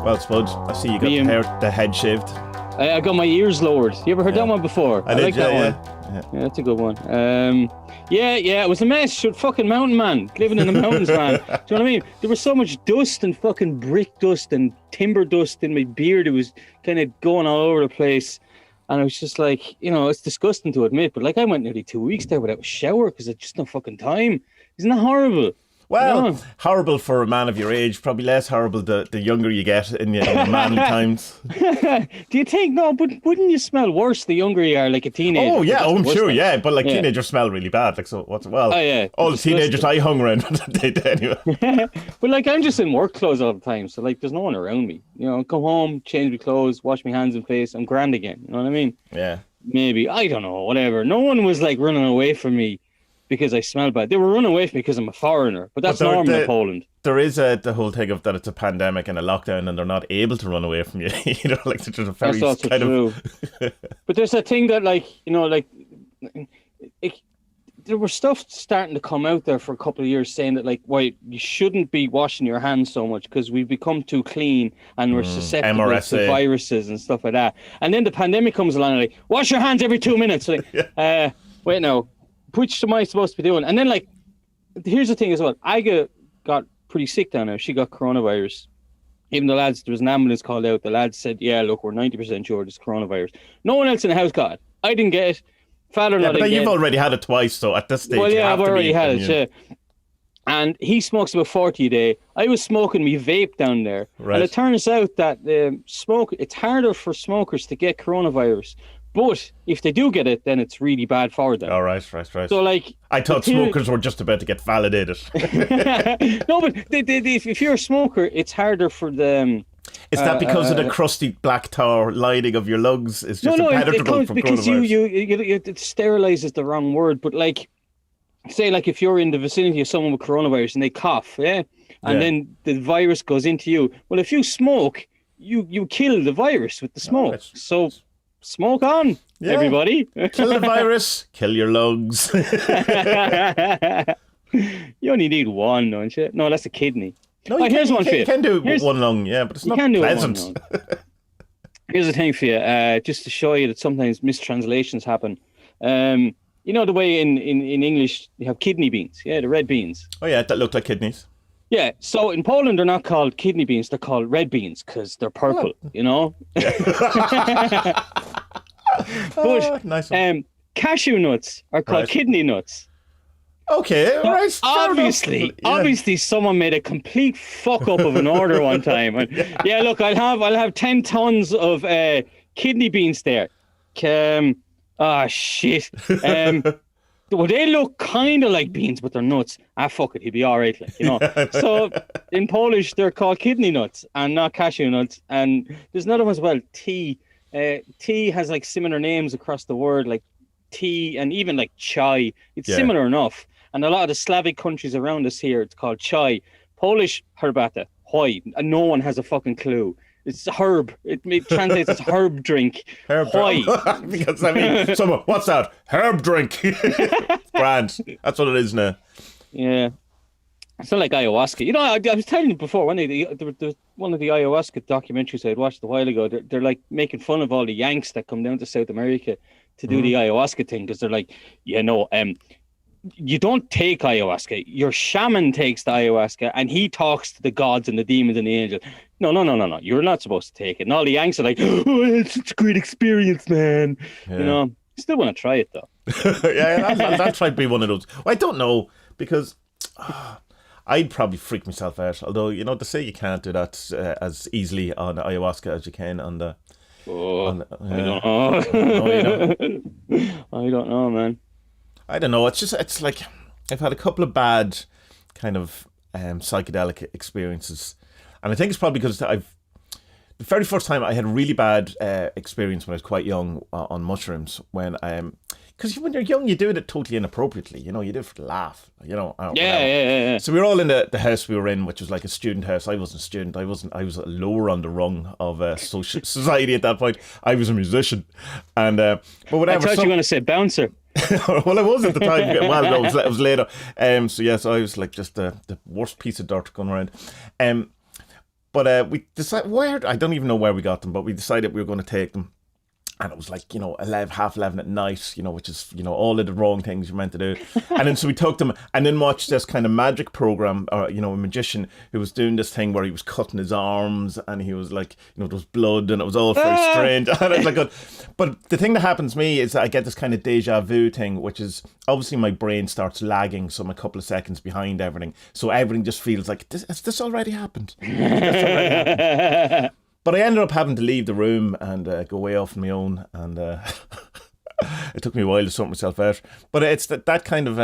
Well, Spud, I see you got the head shaved. I got my ears lowered. You ever heard that one before? I like that one. Yeah, that's a good one. Yeah, it was a mess. Shit, fucking mountain man, living in the mountains, man. Do you know what I mean? There was so much dust and fucking brick dust and timber dust in my beard. It was kind of going all over the place. And I was just like, it's disgusting to admit, but like I went nearly 2 weeks there without a shower because I just no fucking time. Isn't that horrible? Well, horrible for a man of your age. Probably less horrible the younger you get in your manly times. Do you think? No, but wouldn't you smell worse the younger you are, like a teenager? Oh, yeah, I'm sure, yeah. But teenagers smell really bad. Like, so what's, well, all the teenagers I hung around anyway. But like, I'm just in work clothes all the time. So like, there's no one around me. Come home, change my clothes, wash my hands and face. I'm grand again. You know what I mean? Yeah. Maybe. I don't know. Whatever. No one was like running away from me because I smell bad. They were running away from me because I'm a foreigner, but that's normal in Poland. There is the whole thing of that it's a pandemic and a lockdown and they're not able to run away from you. Like there's a very that's also kind true. of... But there's a thing that there was stuff starting to come out there for a couple of years saying that you shouldn't be washing your hands so much because we've become too clean and we're susceptible to viruses and stuff like that. And then the pandemic comes along and wash your hands every 2 minutes. Wait, no. Which am I supposed to be doing? And then, here's the thing as well. I got pretty sick down there. She got coronavirus. Even the lads, there was an ambulance called out. The lads said, yeah, look, we're 90% sure it's coronavirus. No one else in the house got it. I didn't get it. Father not but again. You've already had it twice, so at this stage, well, yeah, I've already had it, yeah. And he smokes about 40 a day. I was smoking me vape down there. Right. And it turns out that it's harder for smokers to get coronavirus. But if they do get it, then it's really bad for them. Oh, right. So, I thought smokers were just about to get validated. No, but if you're a smoker, it's harder for them. Is that because of the crusty black tar lining of your lungs? It's just impenetrable from because coronavirus. it sterilizes the wrong word. But say if you're in the vicinity of someone with coronavirus and they cough, and then the virus goes into you. Well, if you smoke, you kill the virus with the smoke. So. Smoke on, everybody. Kill the virus, kill your lungs. You only need one, don't you? No, that's a kidney. No, here's one for you. You can do one lung, but it's not pleasant. Here's the thing for you, just to show you that sometimes mistranslations happen. The way in English you have kidney beans, the red beans. Oh yeah, that look like kidneys. Yeah, so in Poland they're not called kidney beans, they're called red beans because they're purple, But nice cashew nuts are called kidney nuts. Okay, all right. Obviously someone made a complete fuck up of an order one time. And look, I'll have 10 tons of kidney beans there. Shit. Well, they look kind of like beans, but they're nuts. Fuck it, he'd be all right, So, in Polish, they're called kidney nuts and not cashew nuts. And there's another one as well, tea. Tea has, similar names across the word, like tea and even, chai. It's similar enough. And a lot of the Slavic countries around us here, it's called chai. Polish, herbata, hoi. And no one has a fucking clue. It's herb. It translates as herb drink. Herb drink. Because what's that? Herb drink. Grand. That's what it is now. Yeah. It's not like ayahuasca. I was telling you before, one of the ayahuasca documentaries I had watched a while ago, they're making fun of all the Yanks that come down to South America to do the ayahuasca thing because they're like, you don't take ayahuasca. Your shaman takes the ayahuasca and he talks to the gods and the demons and the angels. No. You're not supposed to take it. And all the Yanks are like, oh, it's such a great experience, man. Yeah. Still want to try it though. I'll try to be one of those. Well, I don't know because I'd probably freak myself out. Although, they say you can't do that as easily on ayahuasca as you can on the... I don't know. I don't know, man. I don't know. It's like I've had a couple of bad kind of psychedelic experiences. And I think it's probably because the very first time I had a really bad experience when I was quite young on mushrooms because when you're young, you do it totally inappropriately. You do it for the laugh. Yeah. So we were all in the house we were in, which was like a student house. I wasn't a student. I was lower on the rung of society at that point. I was a musician. And, but whatever. I thought you were going to say bouncer. Well, I was at the time. Well, no, it was later. So I was like just the worst piece of dirt going around. But we decided where, I don't even know where we got them, but we decided we were going to take them. And it was like, 11, half 11 at night, which is, all of the wrong things you're meant to do. And then so we took them and then watched this kind of magic program, or, a magician who was doing this thing where he was cutting his arms and he was like, there was blood and it was all very strange. And it's like, but the thing that happens to me is that I get this kind of deja vu thing, which is obviously my brain starts lagging. So I'm a couple of seconds behind everything. So everything just feels like, has this already happened? But I ended up having to leave the room and go away off on my own, and it took me a while to sort myself out. But it's that kind of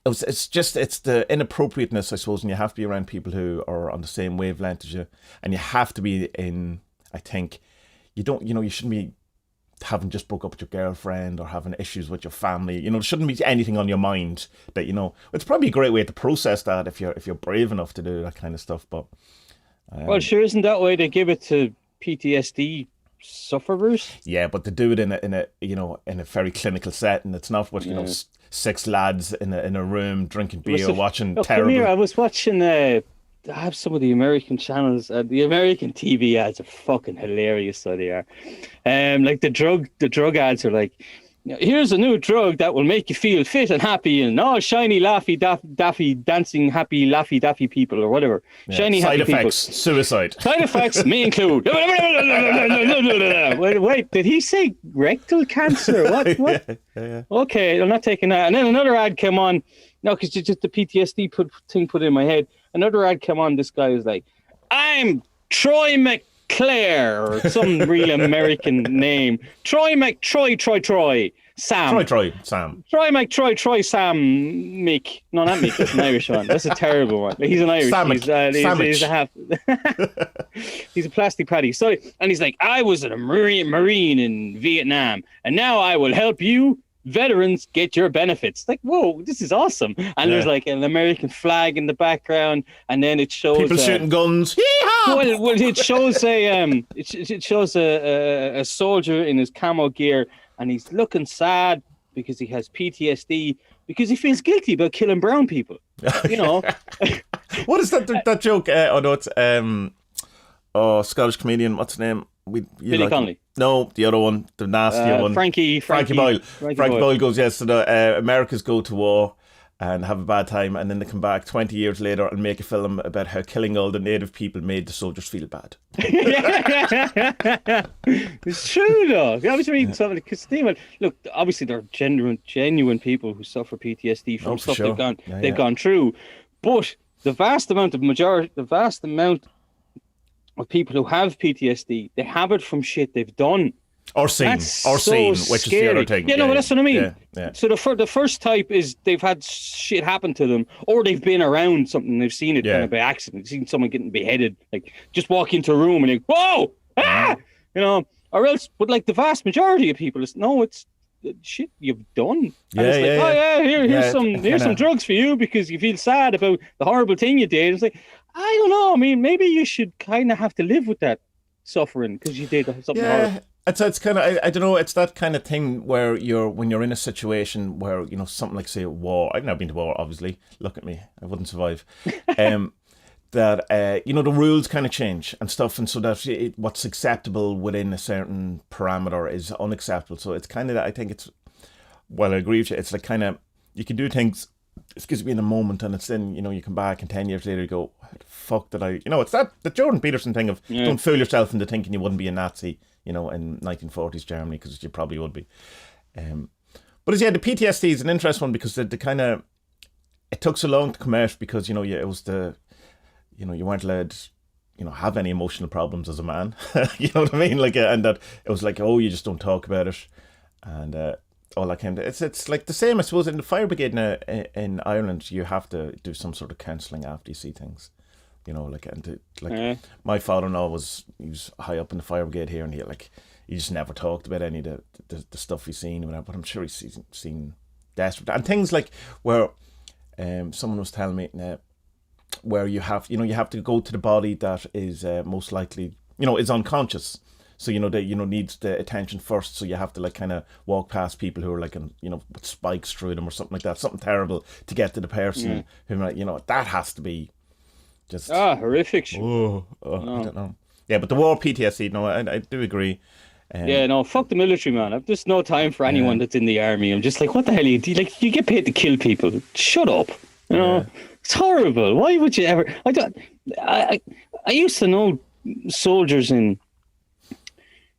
it's the inappropriateness, I suppose, and you have to be around people who are on the same wavelength as you, and you have to be in. I think you shouldn't be having just broke up with your girlfriend or having issues with your family. There shouldn't be anything on your mind that It's probably a great way to process that if you're brave enough to do that kind of stuff, but. Well, sure, isn't that why they give it to PTSD sufferers? Yeah, but they do it in a very clinical setting. It's not what 6 lads in a room drinking beer, watching terrible. Come here, I was watching. I have some of the American channels. The American TV ads are fucking hilarious, so they are. Like the drug ads are like, here's a new drug that will make you feel fit and happy and all shiny, laffy, daffy, dancing, happy, laffy, daffy people or whatever. Yeah. Shiny, side happy effects, people. Suicide. Side effects may include. Wait, did he say rectal cancer? What? Yeah. Okay, I'm not taking that. And then another ad came on. No, because just the PTSD thing put in my head. Another ad came on. This guy is like, I'm Troy Claire or some real American name. Troy Sam. Troy Sam Mick. No, not Mick. That's an Irish one. That's a terrible one. He's an Irish. He's a half. He's a plastic patty. So, and he's like, I was a Marine in Vietnam, and now I will help you veterans get your benefits. Like, whoa, this is awesome. And there's like an American flag in the background, and then it shows people shooting guns. Well, it shows it shows a soldier in his camo gear, and he's looking sad because he has PTSD because he feels guilty about killing brown people. What is that joke? It's Scottish comedian. What's his name? Billy Connolly. No, the other one, the nasty one. Frankie Boyle. Frankie Boyle goes, yes, so the Americans go to war and have a bad time, and then they come back 20 years later and make a film about how killing all the native people made the soldiers feel bad. It's true, though. I was reading something because look, obviously there are genuine people who suffer PTSD from stuff they've gone through, but the vast amount of people who have PTSD, they have it from shit they've done. Or seen, which scary. is the other thing. Yeah, but that's what I mean. Yeah. So the first type is they've had shit happen to them, or they've been around something, they've seen it kind of by accident. They've seen someone getting beheaded, like just walk into a room and they whoa, or else. But like the vast majority of people, it's shit you've done. Here's some drugs for you because you feel sad about the horrible thing you did. It's like, I don't know. I mean, maybe you should kind of have to live with that suffering because you did something horrible. It's kind of, I don't know, it's that kind of thing where when you're in a situation where, something like, say, a war. I've never been to war, obviously. Look at me. I wouldn't survive. That, the rules kind of change and stuff. And so that what's acceptable within a certain parameter is unacceptable. So it's kind of, I think it's, well, I agree with you. It's like kind of, you can do things, excuse me, in a moment, and it's then, you come back and 10 years later you go, what the fuck did I, it's the Jordan Peterson thing of don't fool yourself into thinking you wouldn't be a Nazi, in 1940s Germany, because you probably would be. But the PTSD is an interesting one because the kind of, it took so long to come out because, it was you weren't allowed, have any emotional problems as a man. You know what I mean? Like, and that it was like, oh, you just don't talk about it. And, all that kind of, it's like the same, I suppose, in the fire brigade in Ireland. You have to do some sort of counselling after you see things, my father-in-law was high up in the fire brigade here, and he just never talked about any of the stuff he's seen, but I'm sure he's seen desperate and things like where someone was telling me where you have to go to the body that is most likely is unconscious. So, they, needs the attention first. So you have to kind of walk past people who are with spikes through them or something like that, something terrible to get to the person who might, that has to be just horrific shit. I don't know. Yeah, but the war PTSD. No, I do agree. Yeah, no, fuck the military, man. I've just no time for anyone that's in the army. I'm just like, what the hell you do? Like, you get paid to kill people. Shut up. You know, it's horrible. Why would you ever? I used to know soldiers in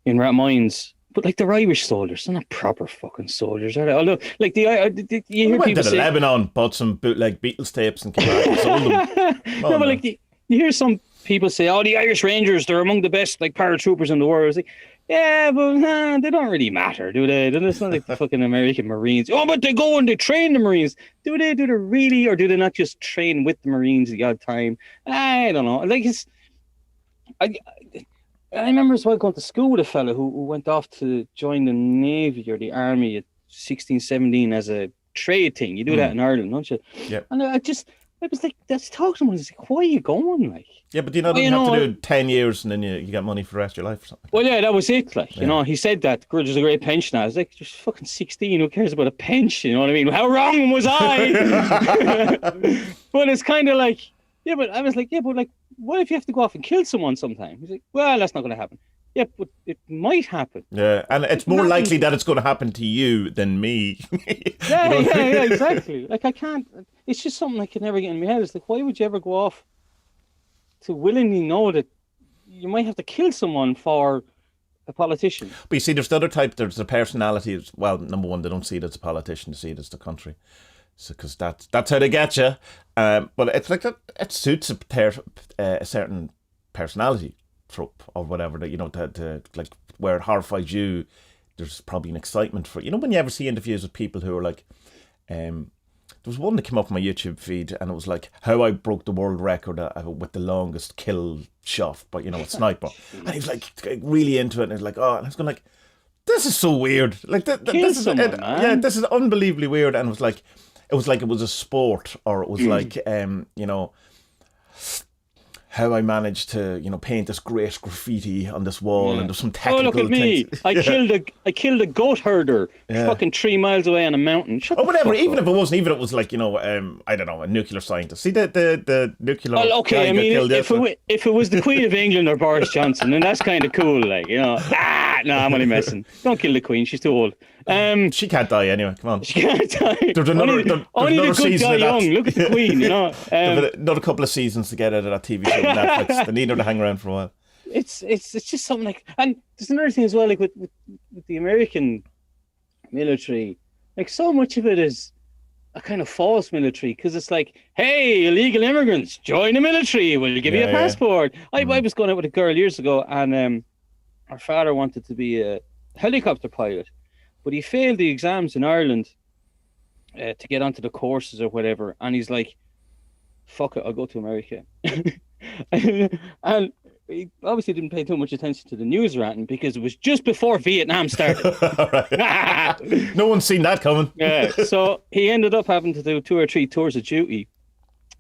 mines, but like they're Irish soldiers, they're not proper fucking soldiers, are they? Although, like you hear people say, Lebanon, bought some bootleg Beatles tapes and came back and sold them. No, but like you hear some people say, "Oh, the Irish Rangers, they're among the best like paratroopers in the world." It's like, yeah, but they don't really matter, do they? It's not like the fucking American Marines. Oh, but they go and they train the Marines. Do they really, or do they not just train with the Marines the odd time? I don't know. Like I remember as well going to school with a fella who went off to join the Navy or the Army at 16, 17 as a trade thing. You do that in Ireland, don't you? Yeah. And I was like, let's talk to him. I was like, why are you going? Like, yeah, but you have to do 10 years and then you get money for the rest of your life or something. Well, yeah, that was it. Like, you know, he said that there's a great pension. I was like, you're fucking 16. Who cares about a pension? You know what I mean? How wrong was I? But it's kind of like, yeah, but I was like, yeah, but like, what if you have to go off and kill someone sometime? He's like, well, that's not going to happen. Yeah, but it might happen. Yeah, and it's more likely that it's going to happen to you than me. Yeah, exactly. Like, I can't, it's just something I can never get in my head. It's like, why would you ever go off to willingly know that you might have to kill someone for a politician? But you see, there's the other type, there's the personality. Well, number one, they don't see it as a politician, they see it as the country. So, because that's how they get you. But it's like that. It suits a certain personality trope or whatever that, you know, to like where it horrifies you. There's probably an excitement for, you know, when you ever see interviews with people who are like, there was one that came up on my YouTube feed and it was like how I broke the world record with the longest kill shot, but you know, a sniper. And he was like really into it, and he was like, oh, and I was going like, this is so weird. Like this is man. Yeah, this is unbelievably weird. And it was like it was a sport, or it was like you know, how I managed to, you know, paint this great graffiti on this wall, and there's some technical look at me. things. I killed a goat herder fucking 3 miles away on a mountain. Whatever, even if it was like, you know, I don't know, a nuclear scientist. See the nuclear Well, okay, I mean, if it was the Queen of England or Boris Johnson, then that's kind of cool, like, you know. No, I'm only messing. Don't kill the Queen, she's too old. She can't die anyway, come on. She can't die. There's another the good season die of that. young. Look at the Queen, you know. Another couple of seasons to get out of that TV show on Netflix. They need her to hang around for a while. It's just something like, and there's another thing as well, like with the American military, like so much of it is a kind of false military, because it's like, hey, illegal immigrants, join the military, we'll give you a passport. I was going out with a girl years ago, and her father wanted to be a helicopter pilot, but he failed the exams in Ireland to get onto the courses or whatever, and he's like, fuck it, I'll go to America. And he obviously didn't pay too much attention to the news or anything, because it was just before Vietnam started. No one's seen that coming. Yeah, so he ended up having to do 2 or 3 tours of duty.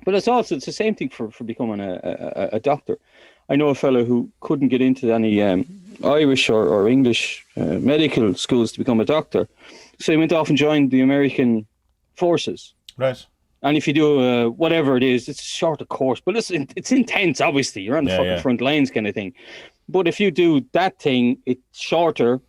But it's the same thing for becoming a doctor. I know a fellow who couldn't get into any Irish or English medical schools to become a doctor, so he went off and joined the American forces. Right. And if you do whatever it is, it's a shorter course, but it's intense, obviously. You're on the front lines kind of thing. But if you do that thing, it's shorter,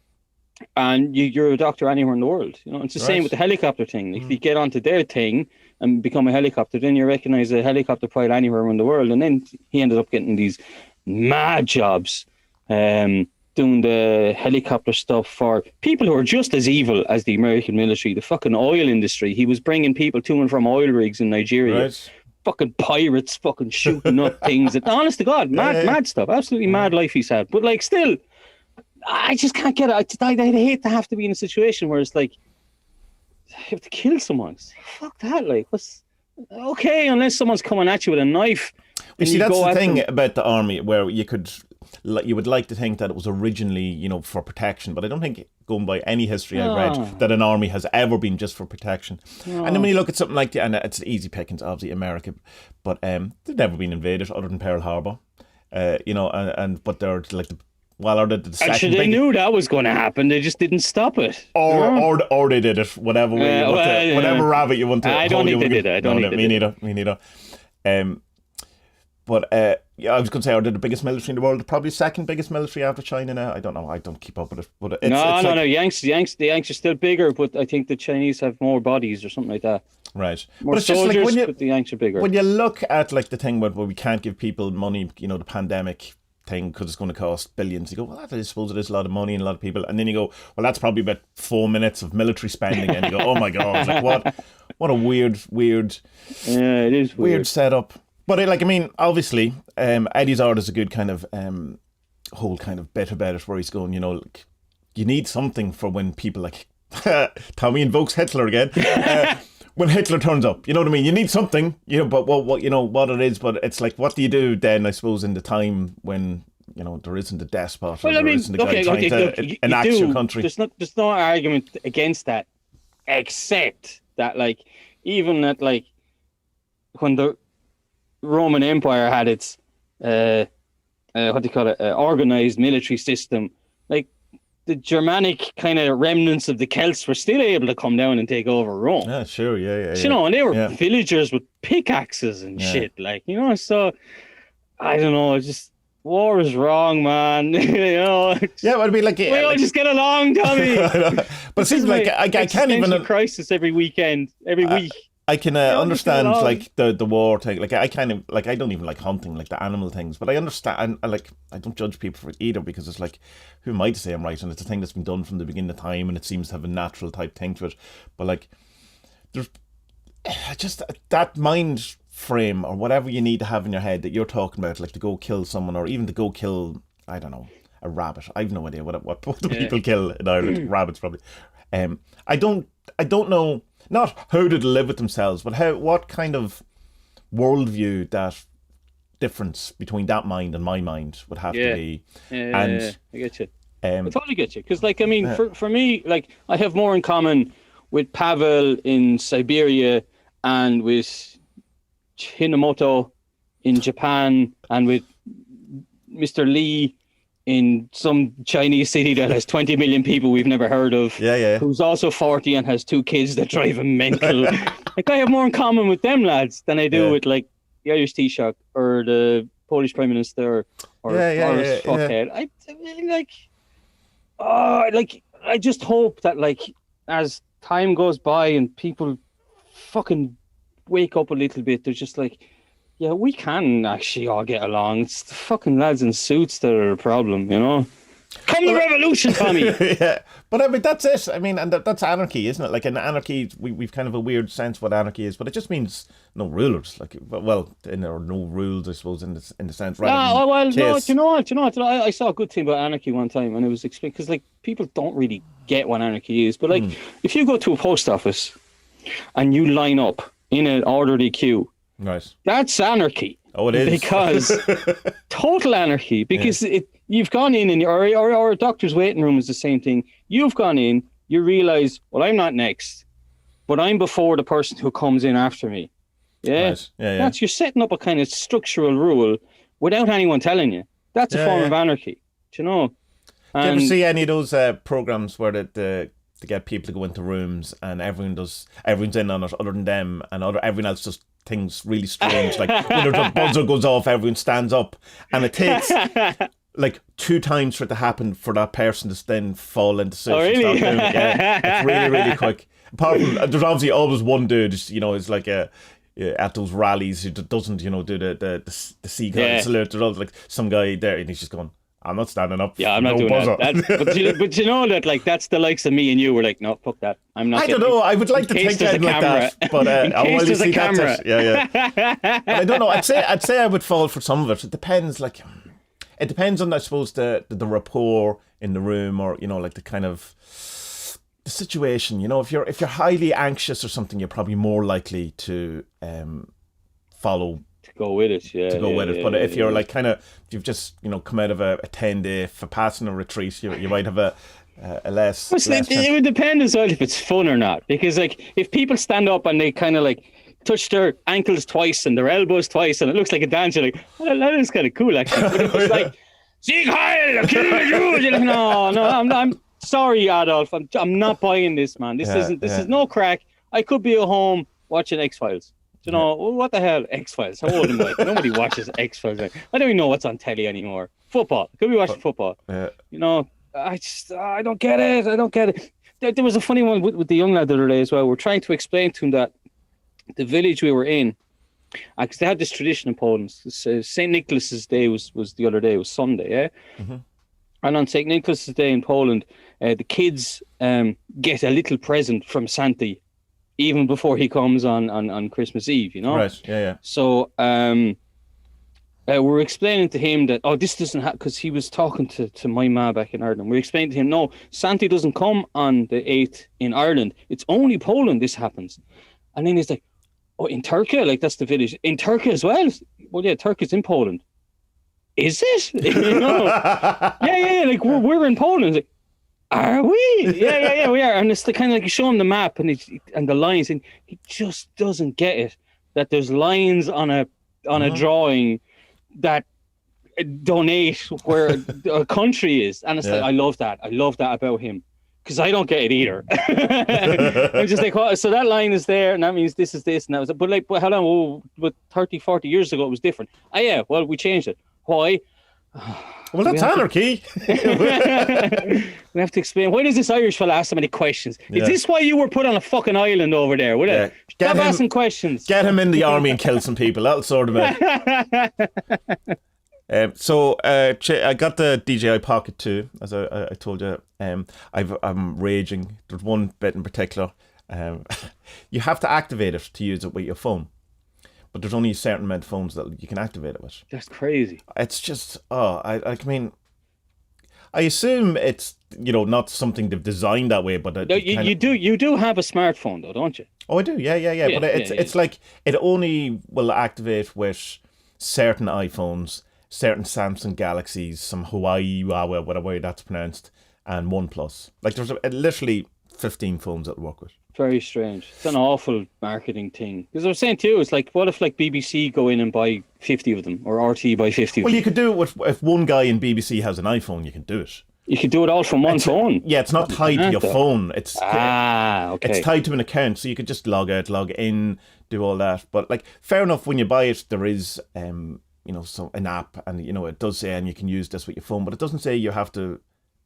and you're a doctor anywhere in the world. You know, it's the same with the helicopter thing. If you get onto their thing and become a helicopter, then you recognize a helicopter pilot anywhere in the world. And then he ended up getting these mad jobs, doing the helicopter stuff for people who are just as evil as the American military, the fucking oil industry. He was bringing people to and from oil rigs in Nigeria. Right. Fucking pirates, fucking shooting up things. And, honest to God, mad stuff. Absolutely mad life he's had. But like, still, I just can't get it. I'd hate to have to be in a situation where it's like, I have to kill someone. Fuck that. Like, what's okay? Unless someone's coming at you with a knife. You see, that's the thing about the army, where you would like to think that it was originally, you know, for protection, but I don't think, going by any history I've read, that an army has ever been just for protection. And then when you look at something like and it's easy pickings, obviously America, but they've never been invaded other than Pearl Harbor, you know, but they're like the second. Actually, they knew that was going to happen. They just didn't stop it. Or they did it. Whatever way, whatever rabbit you want to. I don't think they did it. Me neither. But yeah, I was going to say, are they the biggest military in the world? Probably second biggest military after China now. I don't know. I don't keep up with it. But it's, no. like, The Yanks are still bigger, but I think the Chinese have more bodies or something like that. Right. More but it's soldiers, just like but the Yanks are bigger. when you look at like the thing where we can't give people money, you know, the pandemic thing because it's going to cost billions. You go, well, I suppose it is a lot of money and a lot of people. And then you go, well, that's probably about 4 minutes of military spending. And you go, oh my God, like what a weird. Yeah, it is weird setup. But like, I mean, obviously, Eddie Izzard is a good kind of whole kind of bit about it where he's going, you know, like, you need something for when people like Tommy invokes Hitler again. When Hitler turns up, you know what I mean? You need something, you know, but what you know what it is, but it's like, what do you do then, I suppose, in the time when, you know, there isn't a despot or there isn't a guy trying to enact your country? There's no argument against that, except that, like, even at, like, when the Roman Empire had its organized military system, like, the Germanic kind of remnants of the Celts were still able to come down and take over Rome. Yeah, sure, yeah. You know, and they were villagers with pickaxes and shit, like, you know. So I don't know, just war is wrong, man. You know. Yeah, I'd be like, we all just get along, Tommy. But it seems like I can't even crisis every week. I can understand like the war thing. Like I kind of like, I don't even like hunting, like the animal things, but I understand. I don't judge people for it either, because it's like, who am I to say I'm right? And it's a thing that's been done from the beginning of time, and it seems to have a natural type thing to it. But like, there's just that mind frame or whatever you need to have in your head that you're talking about, like to go kill someone, or even to go kill, I don't know, a rabbit. I've no idea what do people kill in Ireland. Rabbits probably. I don't know. Not how do they live with themselves, but what kind of worldview that difference between that mind and my mind would have to be. I get you. I totally get you. Because, like, I mean, for me, like, I have more in common with Pavel in Siberia and with Hinamoto in Japan and with Mr. Lee in some Chinese city that has 20 million people we've never heard of, who's also 40 and has 2 kids that drive him mental. Like, I have more in common with them lads than I do with, like, the Irish Taoiseach or the Polish Prime Minister or Boris fuckhead. I mean, I just hope that, like, as time goes by and people fucking wake up a little bit, they're just like, yeah, we can actually all get along. It's the fucking lads in suits that are a problem, you know? Come the revolution, Tommy! Yeah, but I mean, that's it. I mean, and that's anarchy, isn't it? Like, in anarchy, we've kind of a weird sense what anarchy is, but it just means no rulers. Like, well, or no rules, I suppose, in the sense. Do you know what? I saw a good thing about anarchy one time, and it was explained, because, like, people don't really get what anarchy is, but, like, if you go to a post office and you line up in an orderly queue, right, that's anarchy. Oh, it is. Because total anarchy. Because you've gone in, and or a doctor's waiting room is the same thing. You've gone in, you realise, well, I'm not next, but I'm before the person who comes in after me. Yeah, right. That's, you're setting up a kind of structural rule without anyone telling you. That's a form of anarchy. Do you know? Do you ever see any of those programs where to get people to go into rooms and everyone's in on it other than them, and everyone else just things really strange, like when the buzzer goes off, everyone stands up, and it takes like 2 times for it to happen for that person to then fall into suit. Oh, really? And start doing it. Yeah, it's really, really quick. Apart from, there's obviously always one dude, you know, is like at those rallies who doesn't, you know, do the seagull salute. There's always like some guy there, and he's just going, I'm not standing up. Yeah, I'm not doing that. But you know that, like, that's the likes of me and you. We're like, no, fuck that. I'm not. I don't know. I would like to think like that, but in case there's a camera. But I don't know. I'd say I would fall for some of it. It depends. Like, it depends on, I suppose, the rapport in the room, or, you know, like the kind of the situation. You know, if you're highly anxious or something, you're probably more likely to follow. Go with it, but if you're like kind of, if you've just, you know, come out of a 10-day Vipassana retreat, you might have a less. It would depend as well if it's fun or not, because, like, if people stand up and they kind of like touch their ankles twice and their elbows twice, and it looks like a dance, you're like, well, that is kind of cool actually. But if it's like, Sieg Heil, kill the Jews, you're like, no, I'm sorry, Adolf, I'm not buying this, man. This is no crack. I could be at home watching X-Files. You know, what the hell? X-Files. How old am I? Nobody watches X-Files. I don't even know what's on telly anymore. Football. Could be watching football. You know, I don't get it. I don't get it. There was a funny one with the young lad the other day as well. We're trying to explain to him that the village we were in, because they had this tradition in Poland. St. Nicholas's Day was the other day. It was Sunday, yeah? Mm-hmm. And on St. Nicholas's Day in Poland, the kids get a little present from Santa even before he comes on Christmas Eve, you know? Right, yeah. So we're explaining to him that, this doesn't happen, because he was talking to my ma back in Ireland. We're explaining to him, no, Santa doesn't come on the 8th in Ireland. It's only Poland this happens. And then he's like, oh, in Turkey? Like, that's the village. In Turkey as well? Well, yeah, Turkey's in Poland. Is it? You know? Yeah. Like, we're in Poland. Like, are we? Yeah, we are. And it's the kind of like, you show him the map and the lines, and he just doesn't get it. That there's lines on a drawing that donate where a country is. And it's like, I love that. I love that about him. Because I don't get it either. I'm just like, so that line is there, and that means this is this, and that was it. But like, how long? But 30, 40 years ago, it was different. Well, we changed it. Why? Well, that's anarchy. We have to explain. Why does this Irish fella ask so many questions? Is this why you were put on a fucking island over there? Would it? Stop asking questions. Get him in the army and kill some people. That'll sort him out. I got the DJI Pocket 2, as I told you. I'm raging. There's one bit in particular. You have to activate it to use it with your phone, but there's only a certain amount of phones that you can activate it with. That's crazy. It's just I assume it's not something they've designed that way, but you do have a smartphone though, don't you? Oh, I do. Yeah. But it's like it only will activate with certain iPhones, certain Samsung Galaxies, some Huawei, whatever that's pronounced, and OnePlus. Like, there's literally 15 phones that work with. Very strange. It's an awful marketing thing. Because I was saying to you, it's like, what if like BBC go in and buy 50 of them, or RT buy 50 of them? Well, you could do it if one guy in BBC has an iPhone, you can do it. You could do it all from one phone. Yeah, it's not tied to your phone. Okay. It's tied to an account, so you could just log out, log in, do all that. But like, fair enough, when you buy it, there is an app, and it does say, and you can use this with your phone, but it doesn't say you have to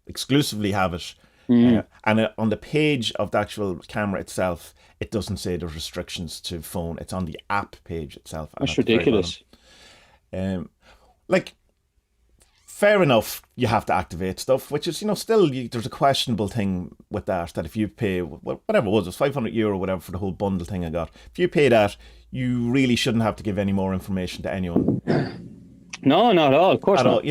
exclusively have it. And on the page of the actual camera itself, it doesn't say there's restrictions to phone. It's on the app page itself. That's ridiculous. Fair enough, you have to activate stuff, which is, still, there's a questionable thing with that if you pay, whatever it was €500 or whatever for the whole bundle thing I got. If you pay that, you really shouldn't have to give any more information to anyone. No, not at all. Of course not.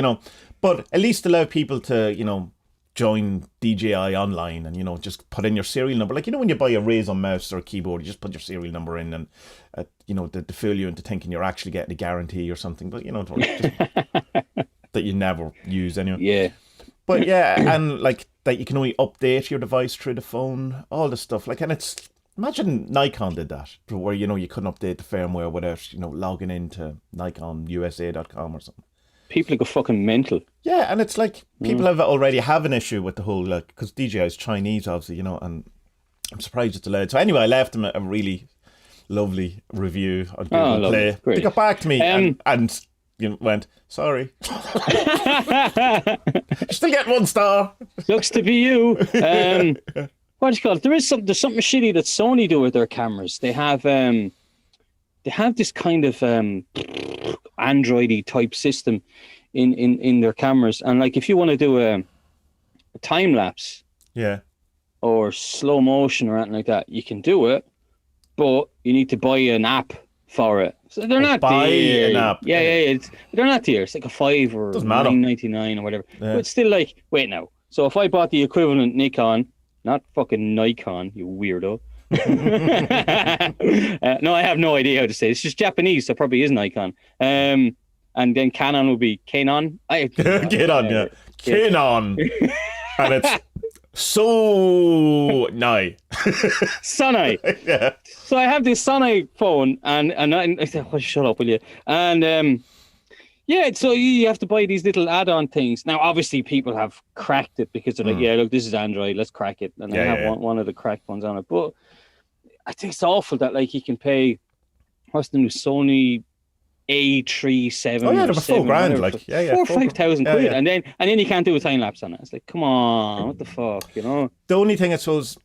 But at least allow people to, join DJI online and, just put in your serial number. Like, when you buy a Razer mouse or a keyboard, you just put your serial number in and, to fool you into thinking you're actually getting a guarantee or something. But, just, that you never use anyway. Yeah. But yeah, and like that you can only update your device through the phone, all this stuff. Like, and it's, imagine Nikon did that, where, you couldn't update the firmware without, logging into NikonUSA.com or something. People go fucking mental. Yeah, and it's like, people already have an issue with the whole, like, because DJI is Chinese, obviously, and I'm surprised it's allowed. So anyway, I left them a really lovely review on Google Play. Great. They got back to me and went, sorry. Still get 1 star. Looks to be you. What do you call it? There's something shitty that Sony do with their cameras. They have this kind of Android-y type system in their cameras, and like, if you want to do a time lapse, or slow motion or anything like that, you can do it, but you need to buy an app for it. So they're not dear. An app. Yeah. They're not dear. It's like a $5 or $9.99 or whatever. Yeah. But it's still like, wait now. So if I bought the equivalent Nikon, not fucking Nikon, you weirdo. No, I have no idea how to say it. It's just Japanese, so it probably is Nikon. And then Canon would be Canon. Canon, yeah. Canon. And it's Sonai. Sonai. Yeah. So I have this Sonai phone, and I said, oh, shut up, will you? And so you have to buy these little add-on things. Now, obviously, people have cracked it because they're like, yeah, look, this is Android, let's crack it. And I have one of the cracked ones on it. But I think it's awful that, like, you can pay what's the new Sony A37? Oh yeah, or they're $4,000, like 4 or 5,000 quid, yeah. and then you can't do a time lapse on it. It's like, come on, what the fuck, you know? The only thing I suppose,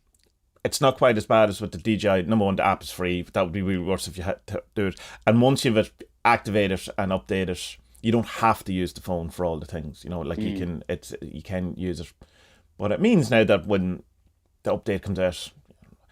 it's not quite as bad as with the DJI. Number one, the app is free. But that would be really worse if you had to do it. And once you've activated it and updated it, you don't have to use the phone for all the things. You know, like you can use it. But it means now that when the update comes out,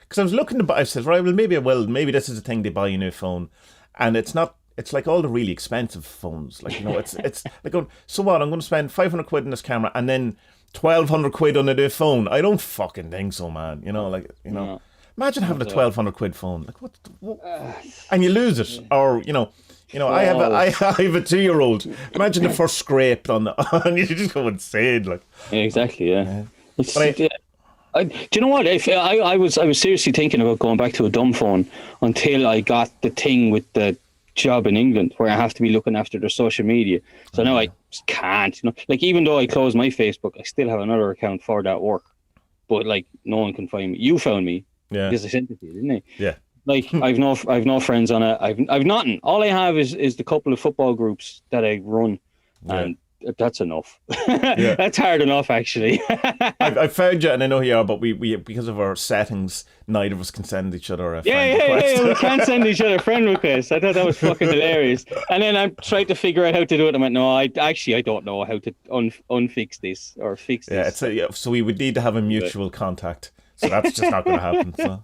because I was looking to buy, I said, right, well, maybe this is the thing, they buy a new phone, and it's not. It's like all the really expensive phones. Like, you know, it's like going, so what? I'm going to spend 500 quid on this camera and then 1,200 quid on a new phone. I don't fucking think so, man. You know, like, you know, imagine having a 1,200 quid phone. Like, what and you lose it, or you know, I have a 2-year-old. Imagine the first scrape on you just go insane. Like, yeah, exactly, yeah. Do you know what? If I was seriously thinking about going back to a dumb phone until I got the thing with the job in England where I have to be looking after their social media. So now I just can't, you know. Like, even though I closed my Facebook, I still have another account for that work. But like, no one can find me. You found me, because I sent it to you, didn't I? Yeah. Like, I've no friends on it. I've nothing. All I have is the couple of football groups that I run, and that's enough. That's hard enough, actually. I found you, and I know you are, but we because of our settings, neither of us can send each other a friend request. Yeah, we can't send each other friend requests. I thought that was fucking hilarious. And then I tried to figure out how to do it. I went, no, I don't know how to unfix this or fix this. So we would need to have a mutual contact. So that's just not going to happen. So.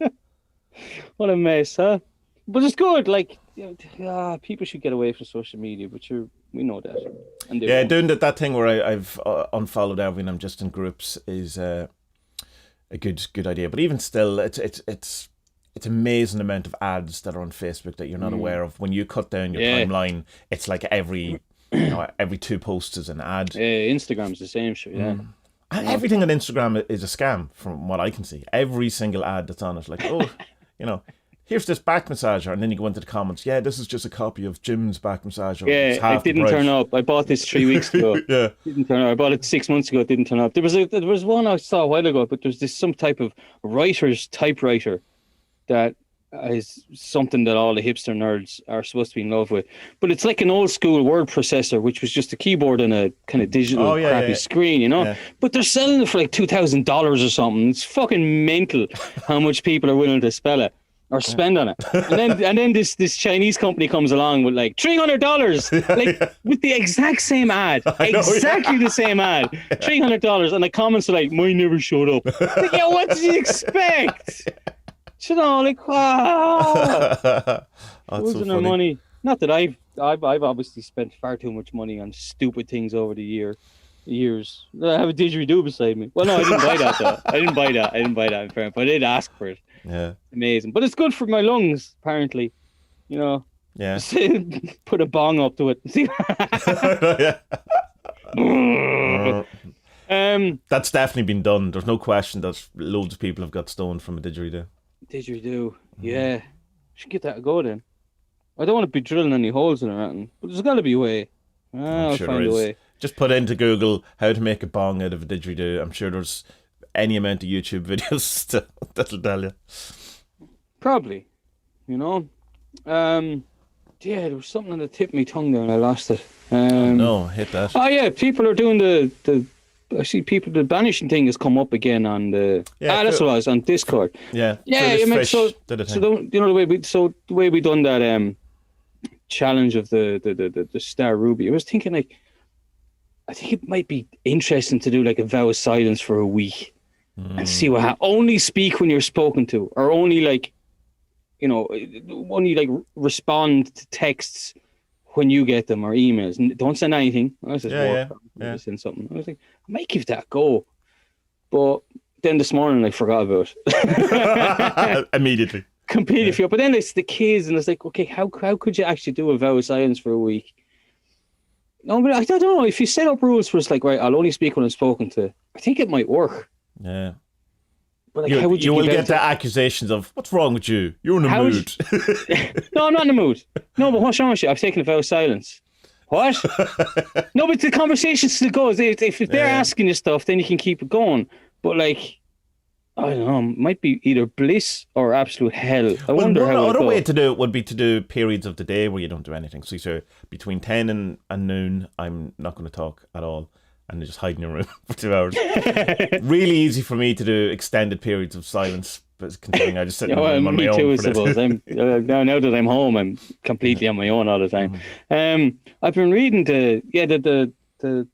What a mess, huh? But it's good. Like, people should get away from social media, but we know that. And doing that thing where I've unfollowed everyone, I'm just in groups, is a good idea. But even still, it's amazing amount of ads that are on Facebook that you're not aware of. When you cut down your timeline, it's like every 2 posts is an ad. Instagram's the same shit. Yeah. And everything on Instagram is a scam, from what I can see. Every single ad that's on it, like, oh, you know, here's this back massager, and then you go into the comments, this is just a copy of Jim's back massager. It didn't turn up. I bought this 3 weeks ago. It didn't turn up. I bought it 6 months ago. It didn't turn up. There was one I saw a while ago, but there's some type of writer's typewriter that is something that all the hipster nerds are supposed to be in love with. But it's like an old school word processor, which was just a keyboard and a kind of digital crappy screen, you know? Yeah. But they're selling it for like $2,000 or something. It's fucking mental how much people are willing to spell it or spend on it. And then this Chinese company comes along with like $300, like with the exact same ad. The same ad. $300, and the comments are like, mine never showed up. Like, what did you expect? You know, like, losing our money. Not that I've obviously spent far too much money on stupid things over the years. I have a didgeridoo beside me. Well, no, I didn't buy that though. I didn't buy that in fairness, but I did ask for it. Yeah, amazing. But it's good for my lungs, apparently. You know. Yeah. Put a bong up to it. See. That's definitely been done. There's no question that loads of people have got stoned from a didgeridoo. Yeah. Should give that a go then. I don't want to be drilling any holes in it or anything, but there's got to be a way. I'll find a way. Just put into Google how to make a bong out of a didgeridoo. I'm sure there's any amount of YouTube videos that'll tell you. Probably. You know? There was something on the tip of my tongue there and I lost it. No, hit that. Oh yeah, people are doing I see the banishing thing has come up again on the. That's what I was on Discord. Yeah. I mean, so the way we done that challenge of the Star Ruby, I was thinking like, I think it might be interesting to do like a vow of silence for a week and see what happens. Only speak when you're spoken to, or only like, you know, only like respond to texts when you get them or emails. Don't send anything. I was just send something. I was like, I might give that a go. But then this morning I forgot about it. Immediately. Completely forgot. But then it's the kids and it's like, okay, how could you actually do a vow of silence for a week? No, but I don't know. If you set up rules for it's like, right, I'll only speak when I'm spoken to, I think it might work. Yeah. But like, how would you will get the accusations of, what's wrong with you? You're in a mood. No, I'm not in a mood. No, but what's wrong with you? I've taken a vow of silence. What? No, but the conversation still goes. If they're asking you stuff, then you can keep it going. But like, I don't know, might be either bliss or absolute hell. I wonder one how it other way go. to do it would be to do periods of the day where you don't do anything. So you say between 10 and noon, I'm not going to talk at all, and just hide in your room for 2 hours. Really easy for me to do extended periods of silence, but considering I just sit in the room on my me own. too, I For this. suppose. I'm now that I'm home, I'm completely on my own all the time. I've been reading the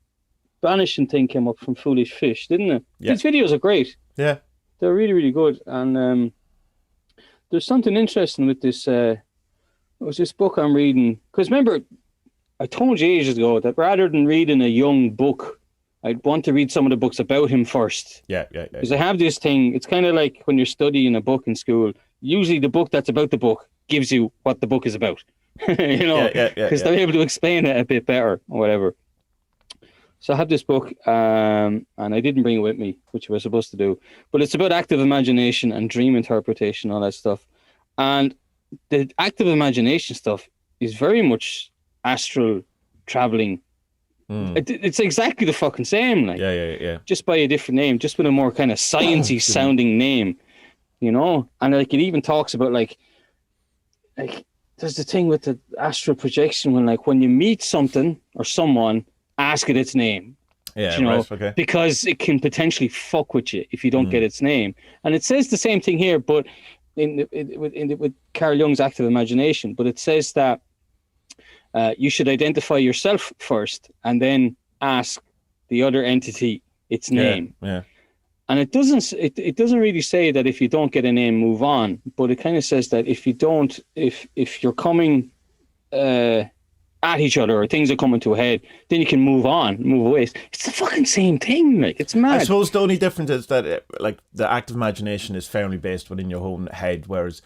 banishing thing came up from Foolish Fish, didn't it? Yeah. These videos are great. Yeah. They're really, really good. And there's something interesting with this. It was this book I'm reading. Because remember, I told you ages ago that rather than reading a young book, I'd want to read some of the books about him first. Yeah. Because I have this thing. It's kind of like when you're studying a book in school. Usually the book that's about the book gives you what the book is about. Because they're able to explain it a bit better or whatever. So I have this book, and I didn't bring it with me, which I was supposed to do. But it's about active imagination and dream interpretation, all that stuff. And the active imagination stuff is very much astral traveling. It's exactly the fucking same, like just by a different name, just with a more kind of sciencey sounding name, And like it even talks about like there's the thing with the astral projection when you meet something or someone. Ask it its name. Right, okay. Because it can potentially fuck with you if you don't get its name. And it says the same thing here, but with Carl Jung's active imagination. But it says that you should identify yourself first and then ask the other entity its name. Yeah. And it doesn't really say that if you don't get a name, move on. But it kind of says that if you're coming at each other or things are coming to a head, then you can move away. It's the fucking same thing, like it's mad. I suppose the only difference is that like the active imagination is firmly based within your own head, whereas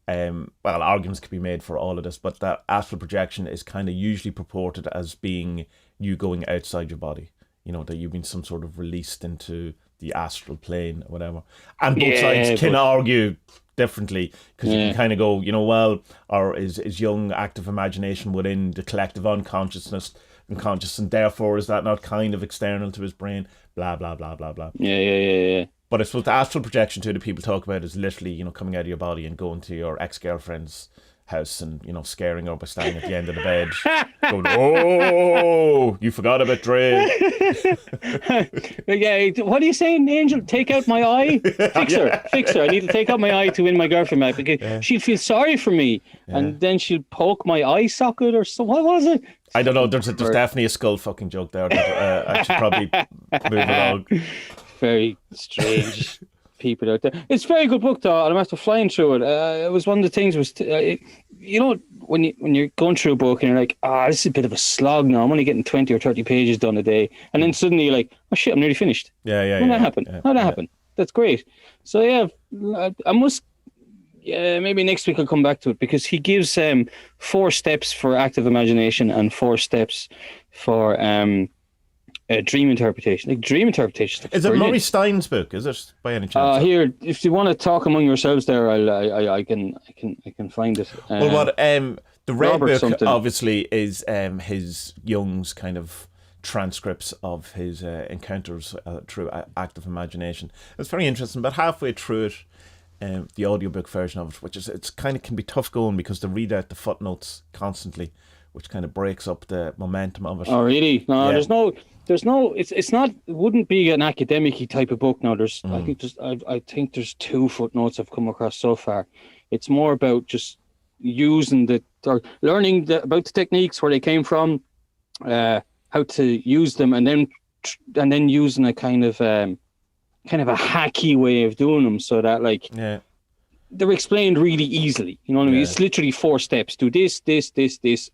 arguments could be made for all of this, but that astral projection is kind of usually purported as being you going outside your body, that you've been some sort of released into the astral plane or whatever, and both sides can argue differently, because you can kind of go, or is Jung active imagination within the collective unconsciousness and conscious, and therefore is that not kind of external to his brain? Blah blah blah blah blah. Yeah. But I suppose the astral projection too that people talk about is literally, coming out of your body and going to your ex-girlfriend's house and, scaring her by standing at the end of the bed, going, "Oh, you forgot about Dre." What are you saying, Angel? Take out my eye? Fix her. I need to take out my eye to win my girlfriend back, because she'll feel sorry for me, and then she'll poke my eye socket or so. What was it? I don't know. There's definitely a skull fucking joke there. I should probably move along. Very strange people out there. It's a very good book, though, and I'm after flying through it. It was one of the things when you're going through a book and you're like, this is a bit of a slog now. I'm only getting 20 or 30 pages done a day, and then suddenly you're like, oh shit, I'm nearly finished. How'd that happen? That's great. So I must. Yeah, maybe next week I'll come back to it, because he gives 4 steps for active imagination and 4 steps for dream interpretation. Like dream interpretation. Is it Murray Stein's book? Is it by any chance? Here, if you want to talk among yourselves, there, I can find it. The Red Robert Book something. obviously is his Jung's kind of transcripts of his encounters through active imagination. It's very interesting. But halfway through it, the audiobook version of it, which is can be tough going, because they read out the footnotes constantly, which kind of breaks up the momentum of it. Oh really? No, there's no. It's not. It wouldn't be an academic-y type of book. No, I think there's 2 footnotes I've come across so far. It's more about just using learning about the techniques, where they came from, how to use them, and then using a kind of a hacky way of doing them, so that they're explained really easily. You know what I mean? It's literally 4 steps. Do this,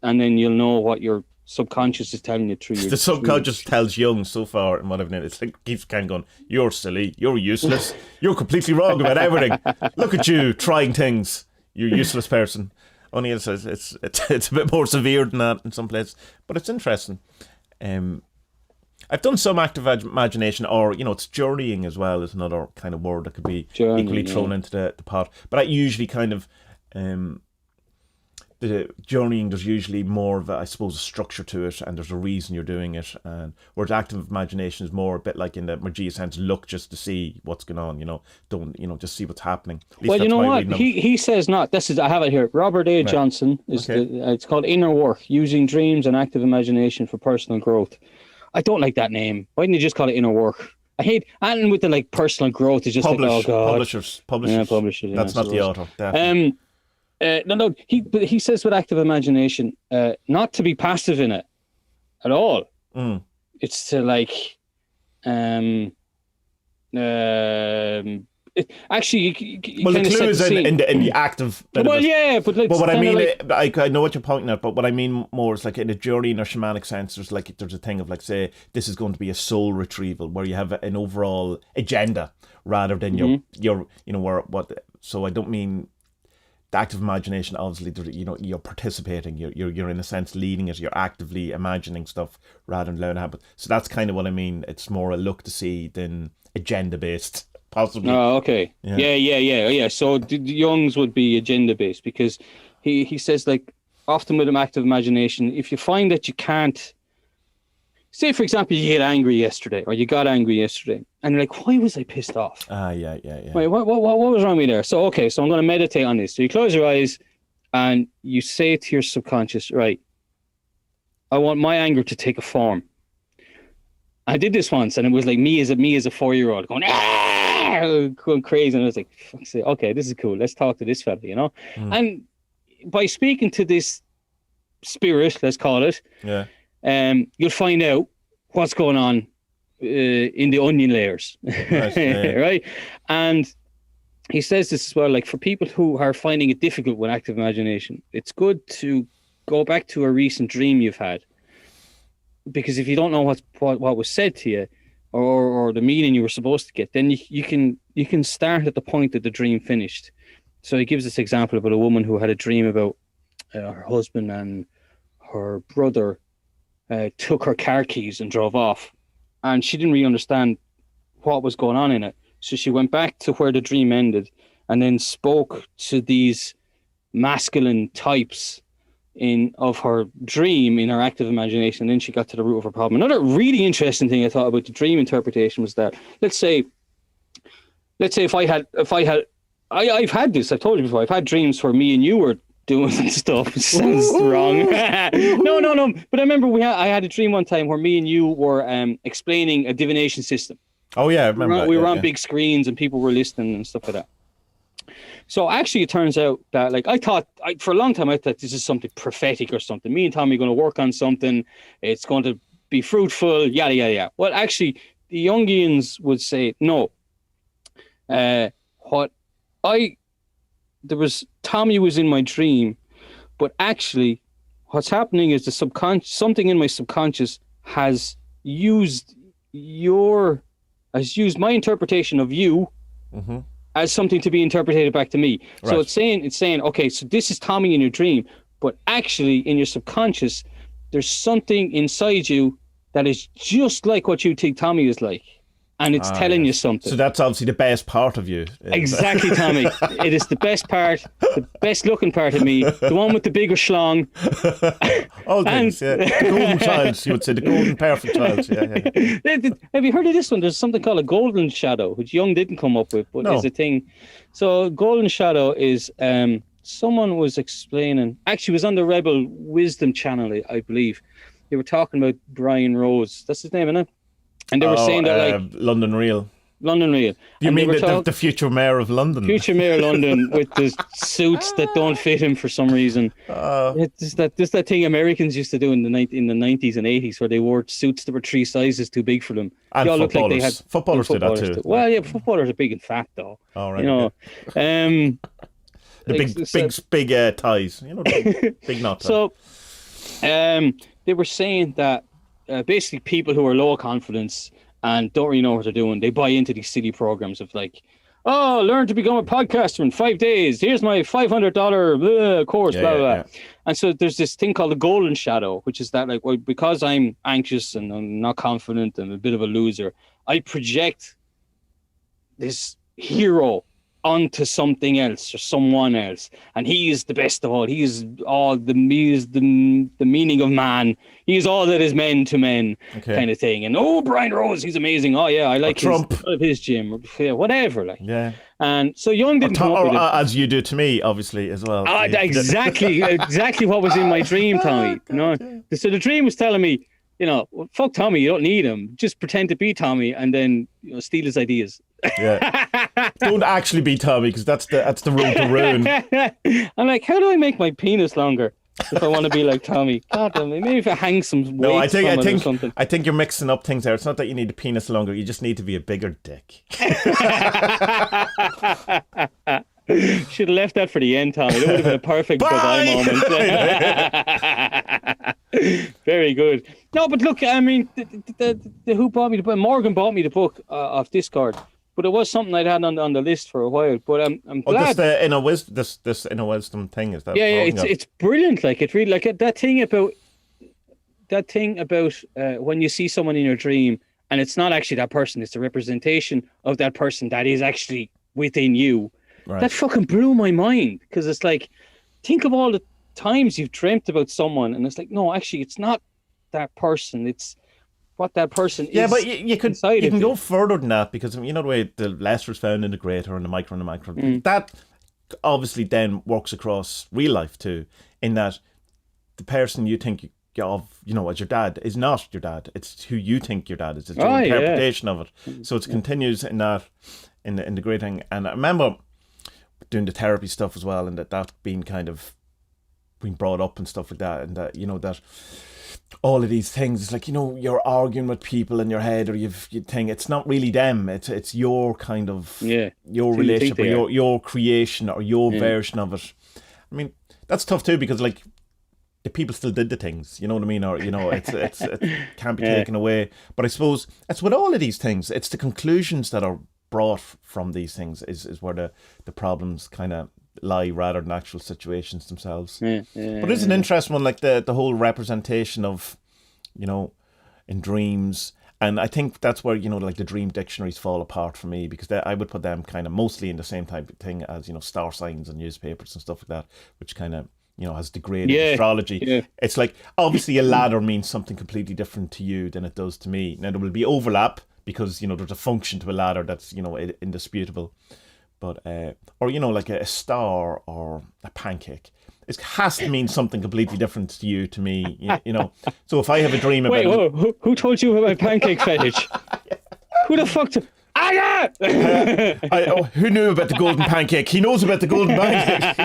and then you'll know what your subconscious is telling you through your... The subconscious tells Jung so far and whatever. It's like, keeps kind of going, you're silly, you're useless, you're completely wrong about everything. Look at you trying things, you useless person. Only it's a bit more severe than that in some places, but it's interesting. I've done some active imagination, or it's journeying as well is another kind of word that could be equally thrown into the pot. But I usually kind of the journeying, there's usually more of a structure to it, and there's a reason you're doing it. And whereas active imagination is more a bit like in the Magia sense, look just to see what's going on. Don't just see what's happening. Well, you know what? He says not. This is, I have it here. Robert A. Johnson is it's called Inner Work: Using Dreams and Active Imagination for Personal Growth. I don't like that name. Why didn't you just call it Inner Work? I hate, and with the personal growth is just oh god. Publishers. Yeah, publishers. That's not the author. Definitely. No. He says with active imagination, not to be passive in it at all. It's to actually, you the clue is in the active. Well, yeah, but what I mean, I know what you're pointing at, but what I mean more is in a journey in a shamanic sense. There's a thing of say this is going to be a soul retrieval where you have an overall agenda rather than your So I don't mean. The active imagination, obviously, you're participating. You're in a sense leading it. You're actively imagining stuff rather than learning how. So that's kind of what I mean. It's more a look to see than agenda based, possibly. Oh, okay. Yeah. So the Jung's would be agenda based because he says often with an active imagination, if you find that you can't. Say, for example, you get angry yesterday, or you got angry yesterday, and you're like, why was I pissed off? Yeah. Wait, what was wrong with me there? So, okay, so I'm going to meditate on this. So you close your eyes, and you say to your subconscious, right, I want my anger to take a form. I did this once, and it was me as a 4-year-old going crazy, and I was like, fuck's sake, okay, this is cool. Let's talk to this fella, And by speaking to this spirit, let's call it, you'll find out what's going on in the onion layers, right? And he says this as well, for people who are finding it difficult with active imagination, it's good to go back to a recent dream you've had, because if you don't know what was said to you or the meaning you were supposed to get, then you can start at the point that the dream finished. So he gives this example about a woman who had a dream about her husband and her brother took her car keys and drove off, and she didn't really understand what was going on in it. So she went back to where the dream ended and then spoke to these masculine types of her dream in her active imagination. And then she got to the root of her problem. Another really interesting thing I thought about the dream interpretation was that let's say if I've had this, I've told you before, I've had dreams where me and you were doing stuff. It sounds wrong. No. But I remember I had a dream one time where me and you were explaining a divination system. Oh yeah, I remember. We were on big screens and people were listening and stuff like that. So actually, it turns out that I thought for a long time I thought this is something prophetic or something. Me and Tommy are going to work on something. It's going to be fruitful. Yada yada yada. Well, actually, the Jungians would say no. Tommy was in my dream, but actually what's happening is something in my subconscious has used my interpretation of you as something to be interpreted back to me. Right. So it's saying, okay, so this is Tommy in your dream, but actually in your subconscious, there's something inside you that is just like what you think Tommy is like. And it's telling you something. So that's obviously the best part of you. Exactly, Tommy. It is the best part, the best looking part of me, the one with the bigger schlong. All things, yeah. The golden child, you would say, the golden perfect child. Yeah. Have you heard of this one? There's something called a golden shadow, which Jung didn't come up with, but is a thing. So golden shadow is, someone was explaining, actually it was on the Rebel Wisdom channel, I believe. They were talking about Brian Rose. That's his name, isn't it? And they were saying that London Real. You mean the future mayor of London? Future mayor of London with the suits that don't fit him for some reason. It's that thing Americans used to do in the 90s and 80s where they wore suits that were 3 sizes too big for them. And they all footballers. Looked like they had, footballers do that too. Well, yeah, footballers are big and fat though. All right. The big ties. Big knot. So, they were saying that. Basically, people who are low confidence and don't really know what they're doing, they buy into these silly programs of learn to become a podcaster in 5 days. Here's my $500 course, blah, blah, blah. Yeah. And so there's this thing called the golden shadow, which is that because I'm anxious and I'm not confident and a bit of a loser, I project this hero onto something else or someone else, and he is the best of all. He is the meaning of man. He is all that is men to men, kind of thing. And Brian Rose, he's amazing. Oh yeah, I like his gym, or whatever. Like, yeah. And so Young didn't come up with it, as you do to me, obviously, as well. Exactly what was in my dream, Tommy. So the dream was telling me, fuck Tommy, you don't need him. Just pretend to be Tommy, and then steal his ideas. Yeah. Don't actually be Tommy, because that's the road to ruin. I'm like, how do I make my penis longer if I want to be like Tommy? God damn it. Maybe if I hang some weights or something. I think you're mixing up things there. It's not that you need a penis longer. You just need to be a bigger dick. Should have left that for the end, Tommy. That would have been a perfect goodbye moment. Very good. No, but look, I mean, who bought me the book? Morgan bought me the book off Discord. But it was something I'd had on the list for a while. But I'm glad. This inner wisdom thing, is that? Yeah, it's brilliant. Like, it really, like that thing about when you see someone in your dream and it's not actually that person, it's a representation of that person that is actually within you. Right. That fucking blew my mind, because it's like, think of all the times you've dreamt about someone and it's like, no, actually, it's not that person. It's what that person is. Yeah, but you can go further than that, because the way the lesser is found in the greater and the micro and the macro. That obviously then works across real life too, in that the person you think of, as your dad is not your dad. It's who you think your dad is. It's your interpretation of it. So it continues in that, in the great thing. And I remember doing the therapy stuff as well, and that being kind of being brought up and stuff like that, and that that all of these things, it's like, you're arguing with people in your head, or you think it's not really them, it's your kind of your relationship, or your creation, or your version of it. I mean, that's tough too, because like the people still did the things, you know what I mean, or it can't be taken away. But I suppose it's with all of these things, it's the conclusions that are brought from these things is where the problems kind of lie, rather than actual situations themselves. But it's an interesting one, like the whole representation of, in dreams. And I think that's where, like the dream dictionaries fall apart for me, because I would put them kind of mostly in the same type of thing as, star signs and newspapers and stuff like that, which kind of, has degraded astrology. Yeah. It's like, obviously a ladder means something completely different to you than it does to me. Now, there will be overlap, because, there's a function to a ladder that's, indisputable. But, or, like a star or a pancake, it has to mean something completely different to you, to me, So if I have a dream about... Wait, who told you about my pancake fetish? Who the fuck... who knew about the golden pancake? He knows about the golden pancake.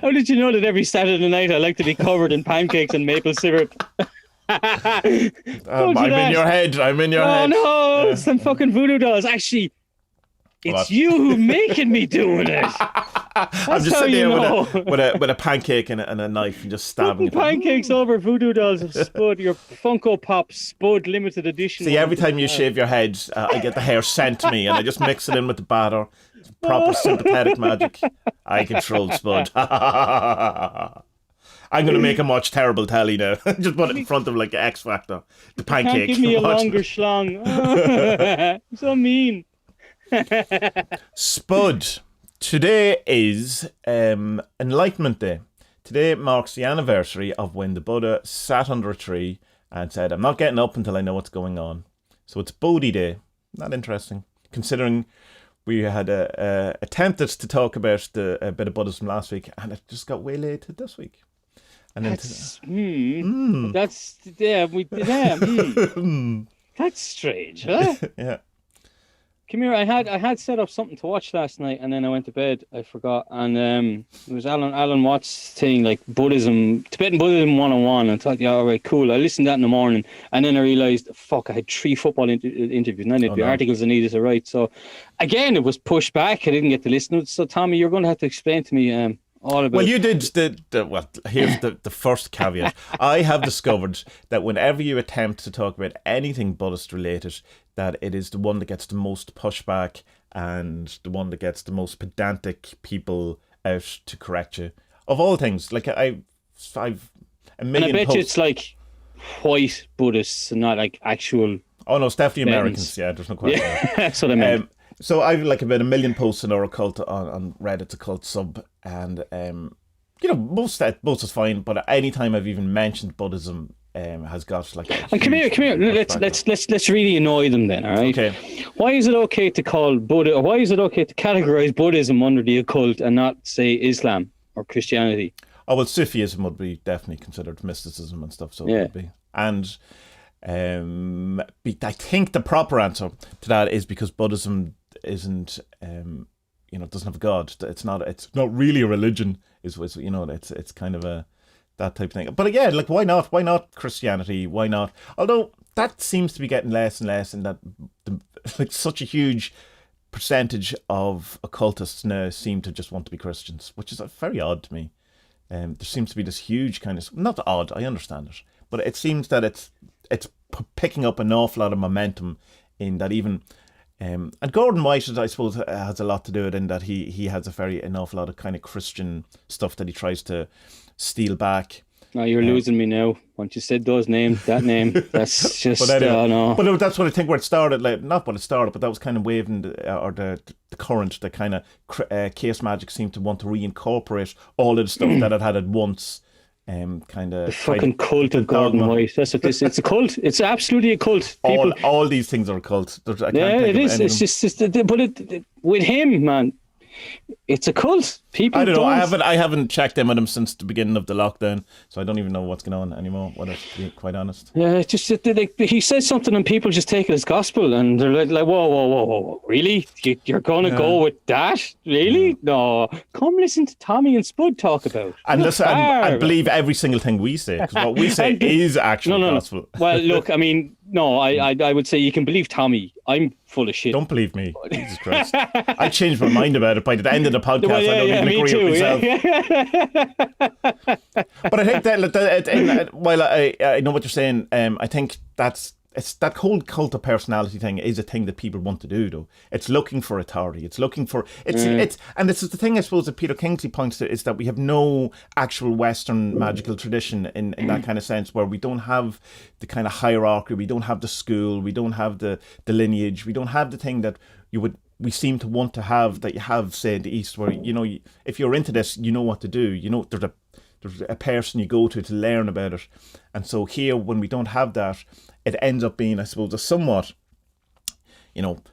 How did you know that every Saturday night I like to be covered in pancakes and maple syrup? I'm in your head. I'm in your head. Oh no, some fucking voodoo dolls. Actually, it's you who making me doing it. I'm just sitting there with a pancake and a knife and just stabbing it. Pancakes over voodoo dolls of Spud. Your Funko Pop Spud limited edition. See, every time you shave your head, I get the hair sent to me, and I just mix it in with the batter. It's proper sympathetic magic. I control Spud. I'm going to make him watch terrible telly now. Just put it in front of like X Factor. The pancake. Can't give me a longer schlong. So mean. Spud. Today is Enlightenment Day. Today marks the anniversary of when the Buddha sat under a tree and said, I'm not getting up until I know what's going on. So it's Bodhi Day. Not interesting, considering we had attempted to talk about a bit of Buddhism last week, and it just got way late this week. And that's that's strange, huh? Yeah. Come here. I had set up something to watch last night, and then I went to bed. I forgot, and it was Alan Watts' thing, like Tibetan Buddhism 101. I thought, yeah, all right, cool. I listened to that in the morning, and then I realized, fuck, I had 3 football interviews, and I needed the articles I needed to write. So again, it was pushed back. I didn't get to listen. So Tommy, you're going to have to explain to me. Well, you did here's the first caveat. I have discovered that whenever you attempt to talk about anything Buddhist related, that it is the one that gets the most pushback and the one that gets the most pedantic people out to correct you. Of all things, like I've a million. And I bet you it's like white Buddhists and not like actual. Oh no, it's definitely Americans. Yeah, there's no question. Yeah, that's what I meant. So I've like about 1 million posts on our occult on Reddit's occult sub, and most is fine, but anytime I've even mentioned Buddhism, has got like. And come here. Let's really annoy them then. All right. Okay. Why is it okay to call Buddha, or why is it okay to categorize Buddhism under the occult and not say Islam or Christianity? Oh well, Sufism would be definitely considered mysticism and stuff. So it would be, and I think the proper answer to that is because Buddhism isn't, doesn't have a god. It's not really a religion. It's kind of a that type of thing. But yeah, like why not? Why not Christianity? Why not? Although that seems to be getting less and less, and that like such a huge percentage of occultists now seem to just want to be Christians, which is very odd to me. There seems to be this huge kind of, not odd, I understand it, but it seems that it's picking up an awful lot of momentum in that even. And Gordon White, I suppose, has a lot to do with it in that he has an awful lot of kind of Christian stuff that he tries to steal back. No, you're losing me now. Once you said that name, that's just, but anyway, oh no. But that's what I think where it started, like, not what it started, but that was kind of waving, the current, the kind of Case Magic seemed to want to reincorporate all of the stuff that it had at once. Kind of the fucking cult of Gordon White. That's what this. It's a cult. It's absolutely a cult. All these things are a cult. It is. It's just but with him, man, it's a cult. People. I don't know. I haven't checked in with him since the beginning of the lockdown, so I don't even know what's going on anymore. To be quite honest. Yeah, just he says something and people just take it as gospel, and they're like, whoa, really? You're gonna go with that? Really? Yeah. No, come listen to Tommy and Spud talk about. And listen, I believe every single thing we say, because what we say is actual gospel. Well, look, I mean, no, I would say you can believe Tommy. I'm full of shit. Don't believe me. Jesus Christ. I changed my mind about it by the end of the podcast. Well, I don't even agree with myself. But I think that while I know what you're saying, I think it's that whole cult of personality thing is a thing that people want to do, though. It's looking for authority. It's looking for and this is the thing I suppose that Peter Kingsley points to, is that we have no actual Western magical tradition in that kind of sense, where we don't have the kind of hierarchy, we don't have the school, we don't have the lineage, we don't have the thing that we seem to want to have that you have, say, in the East, where if you're into this, you know what to do. There's a person you go to learn about it. And so here, when we don't have that, it ends up being, I suppose, a somewhat,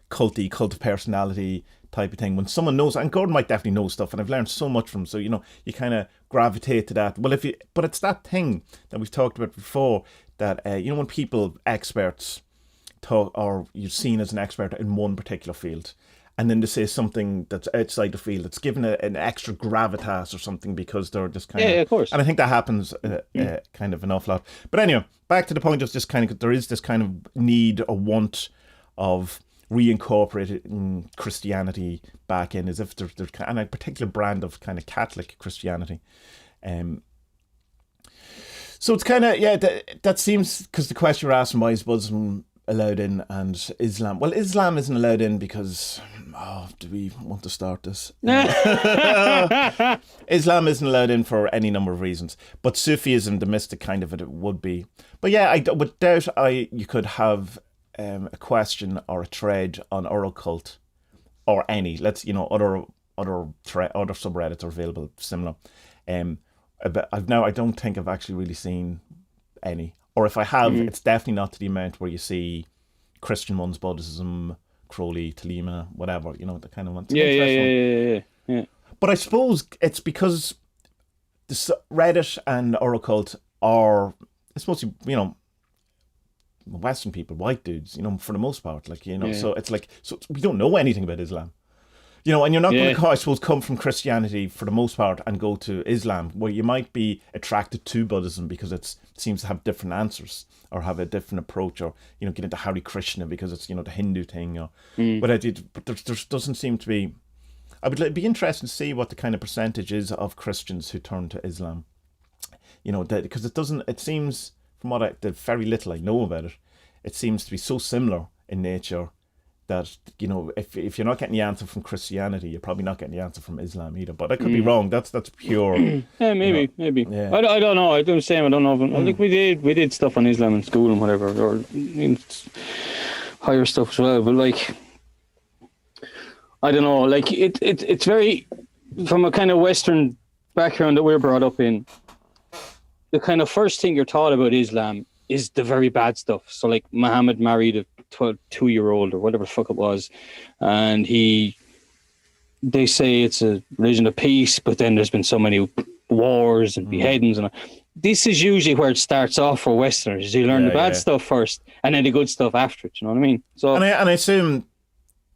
cult of personality type of thing. When someone knows, and Gordon might definitely know stuff, and I've learned so much from him, so, you kind of gravitate to that. Well, but it's that thing that we've talked about before, that, when people, experts, talk, or you're seen as an expert in one particular field, and then to say something that's outside the field, it's given an extra gravitas or something, because they're just kind of course. And I think that happens kind of an awful lot. But anyway, back to the point of just kind of, there is this kind of need or want of reincorporating Christianity back in, as if there's and a particular brand of kind of Catholic Christianity. So it's kind of, that seems, because the question you're asking, why is Buddhism allowed in and Islam? Well, Islam isn't allowed in because, do we want to start this? Islam isn't allowed in for any number of reasons, but Sufism, the mystic kind of it would be. But yeah, I would doubt you could have a question or a thread on our occult, or any, other subreddits are available similar. But I don't think I've actually really seen any. Or if I have, it's definitely not to the amount where you see Christian ones, Buddhism, Crowley, Thelema, whatever, the kind of ones. Yeah. But I suppose it's because the Reddit and our occult are, I suppose, Western people, white dudes, for the most part, so it's like, so we don't know anything about Islam. And you're not going to, I suppose, come from Christianity for the most part and go to Islam, where you might be attracted to Buddhism because it seems to have different answers, or have a different approach, or, get into Hare Krishna because it's, the Hindu thing. But there doesn't seem to be. I would be interested to see what the kind of percentage is of Christians who turn to Islam. Because it seems, from the very little I know about it, it seems to be so similar in nature, that, if you're not getting the answer from Christianity, you're probably not getting the answer from Islam either. But I could be wrong. That's pure. Yeah, maybe. Yeah. I don't know. I do the same. I don't know. I think we did stuff on Islam in school and whatever, or higher stuff as well. But I don't know, like it's very, from a kind of Western background that we're brought up in, the kind of first thing you're taught about Islam is the very bad stuff. So like Muhammad married a 2-year-old or whatever the fuck it was, and they say it's a religion of peace, but then there's been so many wars and beheadings, and this is usually where it starts off for Westerners. You learn the bad stuff first, and then the good stuff after it. You know what I mean? So, and I assume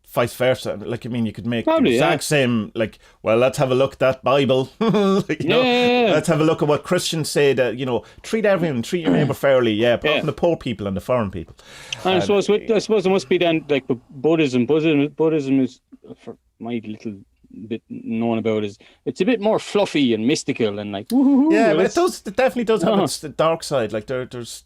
vice versa. Like, I mean, you could make the exact same. Like, well, let's have a look at that Bible. Let's have a look at what Christians say, that, you know, treat everyone, treat your neighbor fairly. Apart from the poor people and the foreign people. And I suppose it must be then like Buddhism. Buddhism is, for my little bit known about, is it's a bit more fluffy and mystical and like but it definitely does have its dark side. Like there's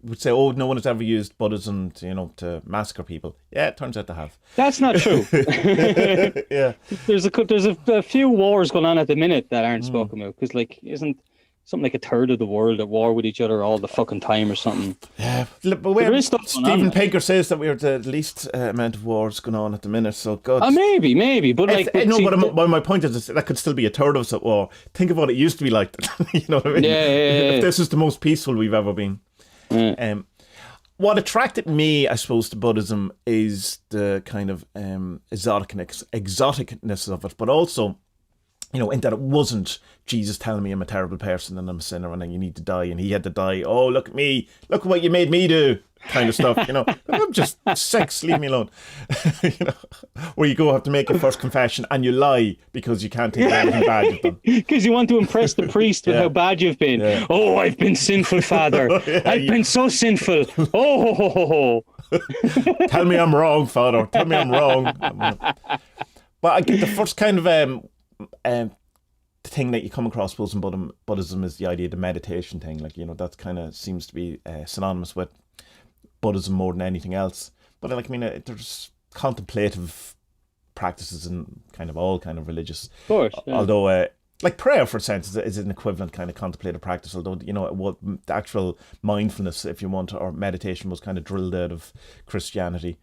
would say, no one has ever used Buddhism to, to massacre people. Yeah, it turns out to have. That's not true. Yeah, there's a few wars going on at the minute that aren't spoken about, because like isn't something like a third of the world at war with each other all the fucking time or something. Yeah, but Steven Pinker says that we're the least amount of wars going on at the minute, so God. Maybe, but like... my point is that could still be a third of us at war. Think of what it used to be like. You know what I mean? Yeah. If this is the most peaceful we've ever been. Yeah. What attracted me, I suppose, to Buddhism is the kind of exoticness of it, but also, in that it wasn't Jesus telling me I'm a terrible person and I'm a sinner and then you need to die and he had to die. Oh, look at me. Look what you made me do. Kind of stuff, I'm just 6, leave me alone. Where you go have to make your first confession and you lie because you can't think of anything bad you've done. Because you want to impress the priest with how bad you've been. Yeah. Oh, I've been sinful, Father. I've been so sinful. Oh. Tell me I'm wrong, Father. Tell me I'm wrong. But I get the first kind of thing that you come across in Buddhism is the idea of the meditation thing. Like, that kind of seems to be synonymous with Buddhism more than anything else. But like, I mean, there's contemplative practices in kind of all kind of religious. Of course. Yeah. Although, like prayer, for instance, is an equivalent kind of contemplative practice. Although, what the actual mindfulness, if you want, or meditation was kind of drilled out of Christianity.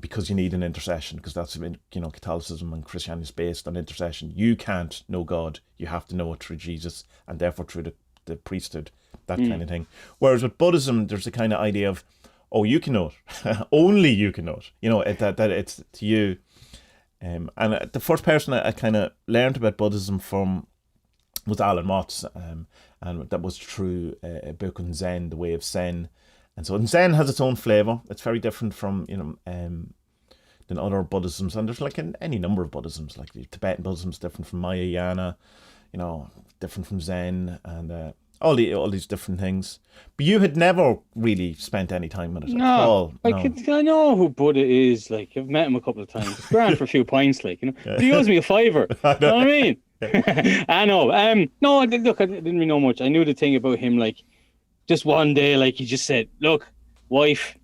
Because you need an intercession, because that's, Catholicism and Christianity is based on intercession. You can't know God. You have to know it through Jesus and therefore through the priesthood, that kind of thing. Whereas with Buddhism, there's a kind of idea of, you can know it. Only you can know it. That it's to you. And the first person I kind of learned about Buddhism from was Alan Watts. And that was through a book on Zen, The Way of Zen. And so Zen has its own flavour. It's very different from, than other Buddhisms. And there's like any number of Buddhisms. Like the Tibetan Buddhism is different from Mahayana, different from Zen, and all these different things. But you had never really spent any time with it at all. I know who Buddha is. Like, I've met him a couple of times. It's grand for a few pints, like, But he owes me a $5. You know what I mean? I know. No, look, I didn't really know much. I knew the thing about him, like, just one day, like, he just said, look, wife,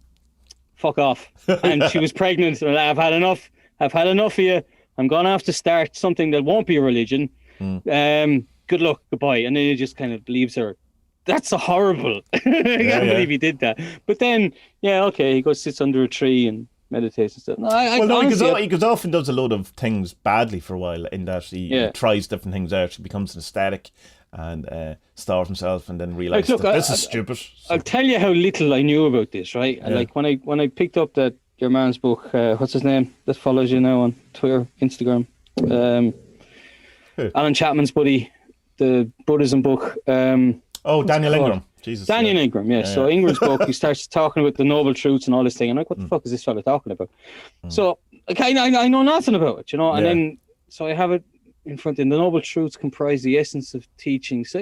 fuck off. And she was pregnant. And I've had enough of you. I'm going to have to start something that won't be a religion. Good luck, goodbye. And then he just kind of leaves her. That's a horrible. I can't believe he did that. But then, he goes, sits under a tree and meditates and stuff. He goes off and does a load of things badly for a while, in that he tries different things out. He becomes an aesthetic and starves himself, and then realizes this is stupid. So. I'll tell you how little I knew about this, right? Yeah. Like when I picked up that your man's book, what's his name that follows you now on Twitter, Instagram, Alan Chapman's buddy, the Buddhism book. Daniel Ingram. Jesus, Daniel Ingram, yeah. So Ingram's book, he starts talking about the noble truths and all this thing. I'm like, what the fuck is this fella talking about? So I know nothing about it, and then so I have it in front, and the noble truths comprise the essence of teaching. So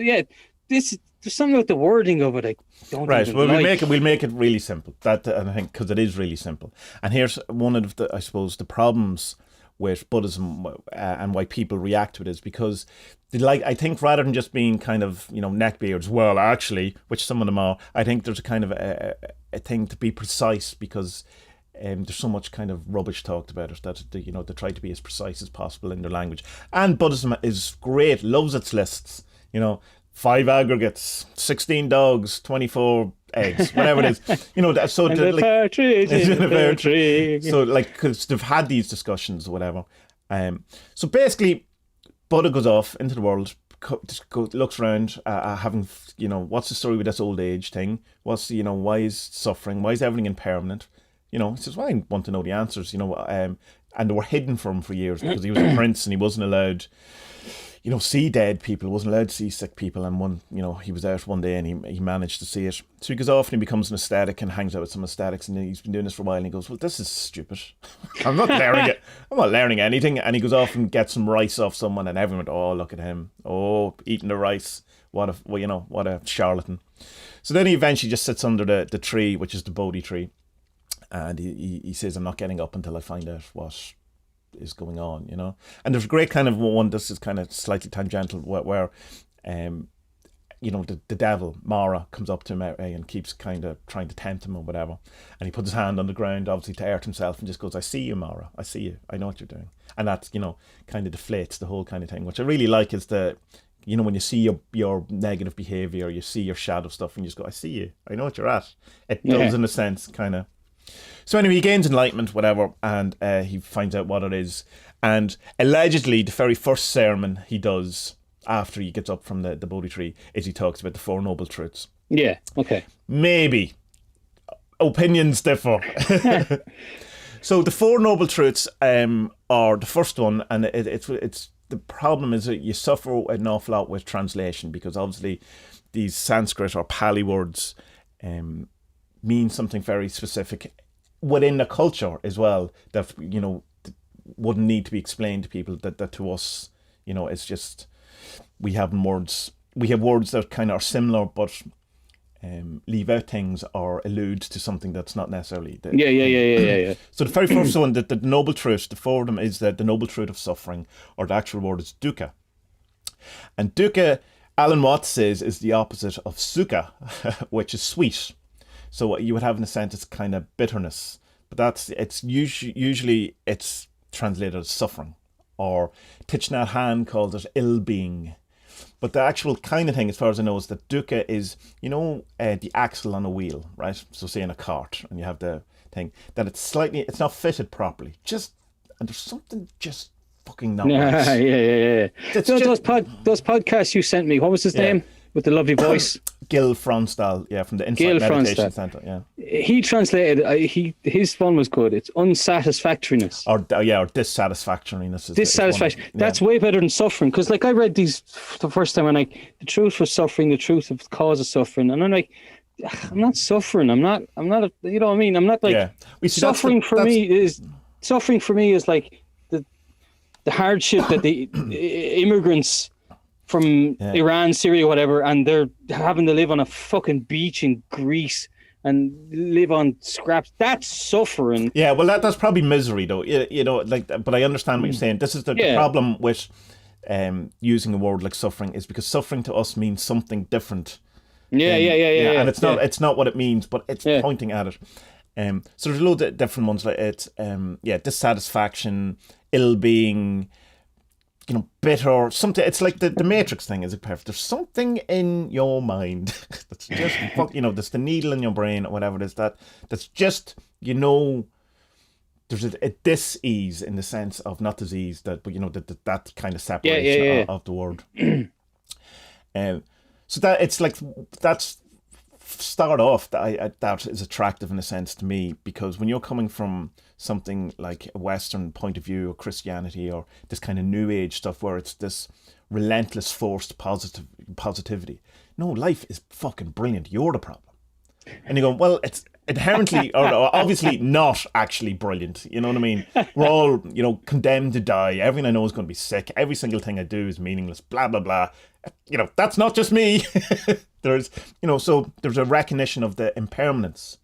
there's something about the wording of it I don't we'll make it really simple. That, and I think, because it is really simple. And here's one of the, I suppose, the problems with Buddhism and why people react to it is because I think rather than just being kind of, neckbeards, well, actually, which some of them are, I think there's a kind of a thing to be precise, because there's so much kind of rubbish talked about it that they try to be as precise as possible in their language. And Buddhism is great, loves its lists, 5 aggregates, 16 dogs, 24 eggs, whatever it is. You know, so and the like, partridge in the pear tree. So like, because they've had these discussions or whatever. So basically, Buddha goes off into the world, looks around, having, you know, what's the story with this old age thing? What's, you know, why is suffering? Why is everything impermanent? You know, he says, well, I want to know the answers, you know, and they were hidden from him for years because he was a prince and he wasn't allowed, you know, see dead people, wasn't allowed to see sick people. And you know, he was out one day and he managed to see it. So he goes off and he becomes an ascetic and hangs out with some ascetics, and he's been doing this for a while, and he goes, well, this is stupid. I'm not learning it. I'm not learning anything. And he goes off and gets some rice off someone, and everyone went, oh, look at him. Oh, eating the rice. What a charlatan. So then he eventually just sits under the tree, which is the Bodhi tree. And he says, I'm not getting up until I find out what is going on, you know. And there's a great kind of one, this is kind of slightly tangential, where you know, the devil, Mara, comes up to him and keeps kind of trying to tempt him or whatever. And he puts his hand on the ground, obviously to hurt himself, and just goes, I see you, Mara. I see you. I know what you're doing. And that, you know, kind of deflates the whole kind of thing, which I really like, is the, you know, when you see your negative behaviour, you see your shadow stuff, and you just go, I see you. I know what you're at. It does, in a sense, kind of. So anyway, he gains enlightenment, whatever, and he finds out what it is. And allegedly, the very first sermon he does after he gets up from the Bodhi tree is he talks about the Four Noble Truths. Yeah, okay. Maybe. Opinions differ. So the Four Noble Truths are the first one, and it's the problem is that you suffer an awful lot with translation, because obviously these Sanskrit or Pali words mean something very specific within the culture as well, that, you know, wouldn't need to be explained to people, that to us, you know, it's just, we have words that kind of are similar but leave out things or allude to something that's not necessarily yeah. So the very first one, the noble truth, the four of them, is the noble truth of suffering, or the actual word is dukkha. And dukkha, Alan Watts says, is the opposite of sukha, which is sweet. So what you would have in a sense, it's kind of bitterness, but it's usually it's translated as suffering, or Thich Nhat Hanh calls it ill-being. But the actual kind of thing, as far as I know, is that dukkha is, you know, the axle on a wheel, right? So say in a cart, and you have the thing, that it's not fitted properly. And there's something just fucking not right. Yeah. Those podcasts you sent me, what was his name? With the lovely voice? Gil Fronsdal, from the Insight Meditation Center, He translated, his one was good. It's unsatisfactoriness. Or dissatisfactoriness. Dissatisfaction. That's way better than suffering. Because, like, I read these the first time, and like, the truth of suffering, the truth of the cause of suffering, and I'm like, I'm not suffering. I'm not. You know what I mean? I'm not like suffering. For me is like the hardship that the immigrants from Iran, Syria, whatever, and they're having to live on a fucking beach in Greece and live on scraps. That's suffering. Yeah, well, that's probably misery, though. You know, like, but I understand what you're saying. This is the problem with using a word like suffering, is because suffering to us means something different. Yeah. And it's not what it means, but it's pointing at it. So there's loads of different ones, like it's dissatisfaction, ill-being, you know, bitter, something. It's like the Matrix thing, is it perfect? There's something in your mind that's just, you know, there's the needle in your brain or whatever it is, that's just, you know, there's a dis-ease in the sense of not disease, but you know, that kind of separation of the word. So that it's like, that's start off that is attractive in a sense to me, because when you're coming from something like a Western point of view, or Christianity, or this kind of New Age stuff where it's this relentless forced positivity, no, life is fucking brilliant, you're the problem. And you go, well, it's inherently or obviously not actually brilliant, you know what I mean? We're all, you know, condemned to die. Everything I know is going to be sick. Every single thing I do is meaningless, blah blah blah. You know, that's not just me. There's, you know, so there's a recognition of the impermanence,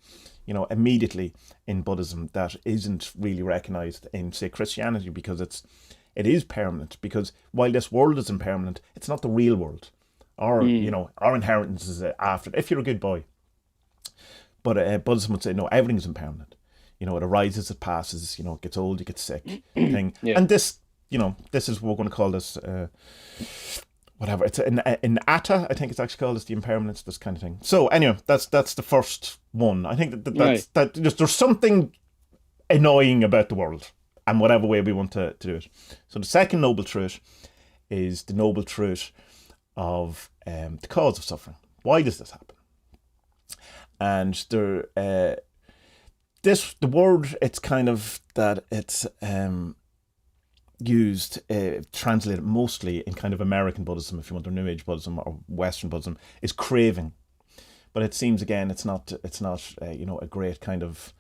you know, immediately in Buddhism that isn't really recognized in, say, Christianity, because it is permanent. Because while this world is impermanent, it's not the real world. You know, our inheritance is after, if you're a good boy. But Buddhism would say, no, everything's impermanent. You know, it arises, it passes, you know, it gets old, you get sick, thing. And this, you know, this is what we're going to call this, whatever. It's in Atta, I think it's actually called. It's the impermanence, this kind of thing. So anyway, that's the first one. I think there's something annoying about the world, and whatever way we want to do it. So the second noble truth is the noble truth of the cause of suffering. Why does this happen? And the word, it's kind of that it's used, translated mostly in kind of American Buddhism, if you want, or New Age Buddhism or Western Buddhism, is craving. But it seems, again, it's not a great kind of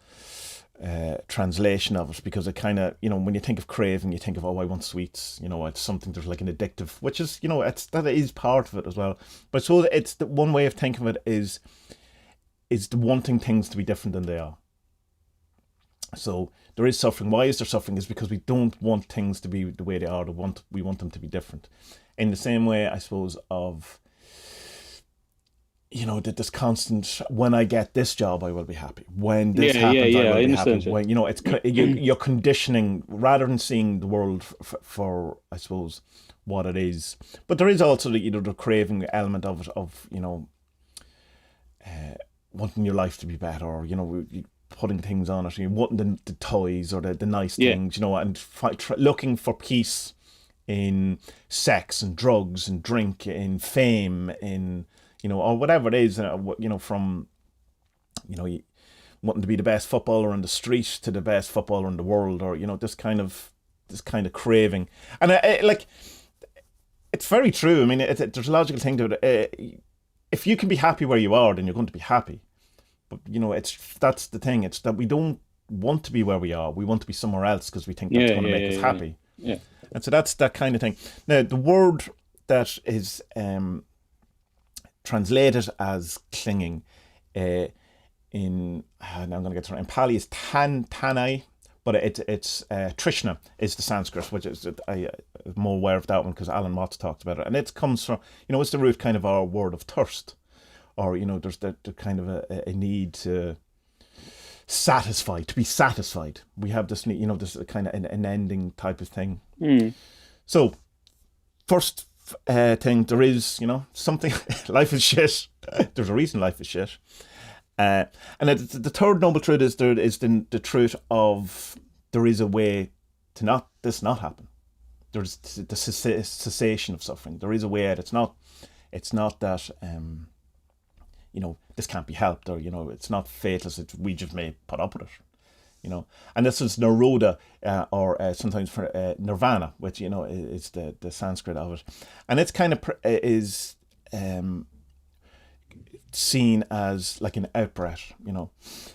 translation of it, because it kind of, when you think of craving, you think of, oh, I want sweets, it's something, there's like an addictive, which is, that is part of it as well. But so it's the one way of thinking of it is the wanting things to be different than they are. So there is suffering. Why is there suffering? Is because we don't want things to be the way they are. We want them to be different. In the same way, I suppose, of that this constant, when I get this job, I will be happy. When this happens, I will be happy. When it's you're conditioning rather than seeing the world for I suppose what it is. But there is also the craving element of it, of wanting your life to be better, or putting things on it, wanting the toys or the nice things, and looking for peace in sex and drugs and drink, in fame, in or whatever it is, from wanting to be the best footballer on the street to the best footballer in the world, or this kind of craving. And it's very true. I mean, there's a logical thing to it. If you can be happy where you are, then you're going to be happy. But that's the thing. It's that we don't want to be where we are. We want to be somewhere else because we think that's going to make us happy. Yeah. And so that's that kind of thing. Now, the word that is translated as clinging now I'm going to get to it. In Pali is tanai, but it's Trishna is the Sanskrit, which is I'm more aware of that one because Alan Watts talked about it, and it comes from it's the root kind of our word of thirst, or there's the kind of a need to be satisfied. We have this need, this kind of an ending type of thing. So first thing, there is something. Life is shit. There's a reason life is shit. And the third noble truth is the truth of there is a way to not happen. There's the cessation of suffering. There is a way. It's not that this can't be helped, or it's not fateless. We just may put up with it. And this is Nirodha, or sometimes for Nirvana, which is the Sanskrit of it, and it's kind of is seen as like an out-breath,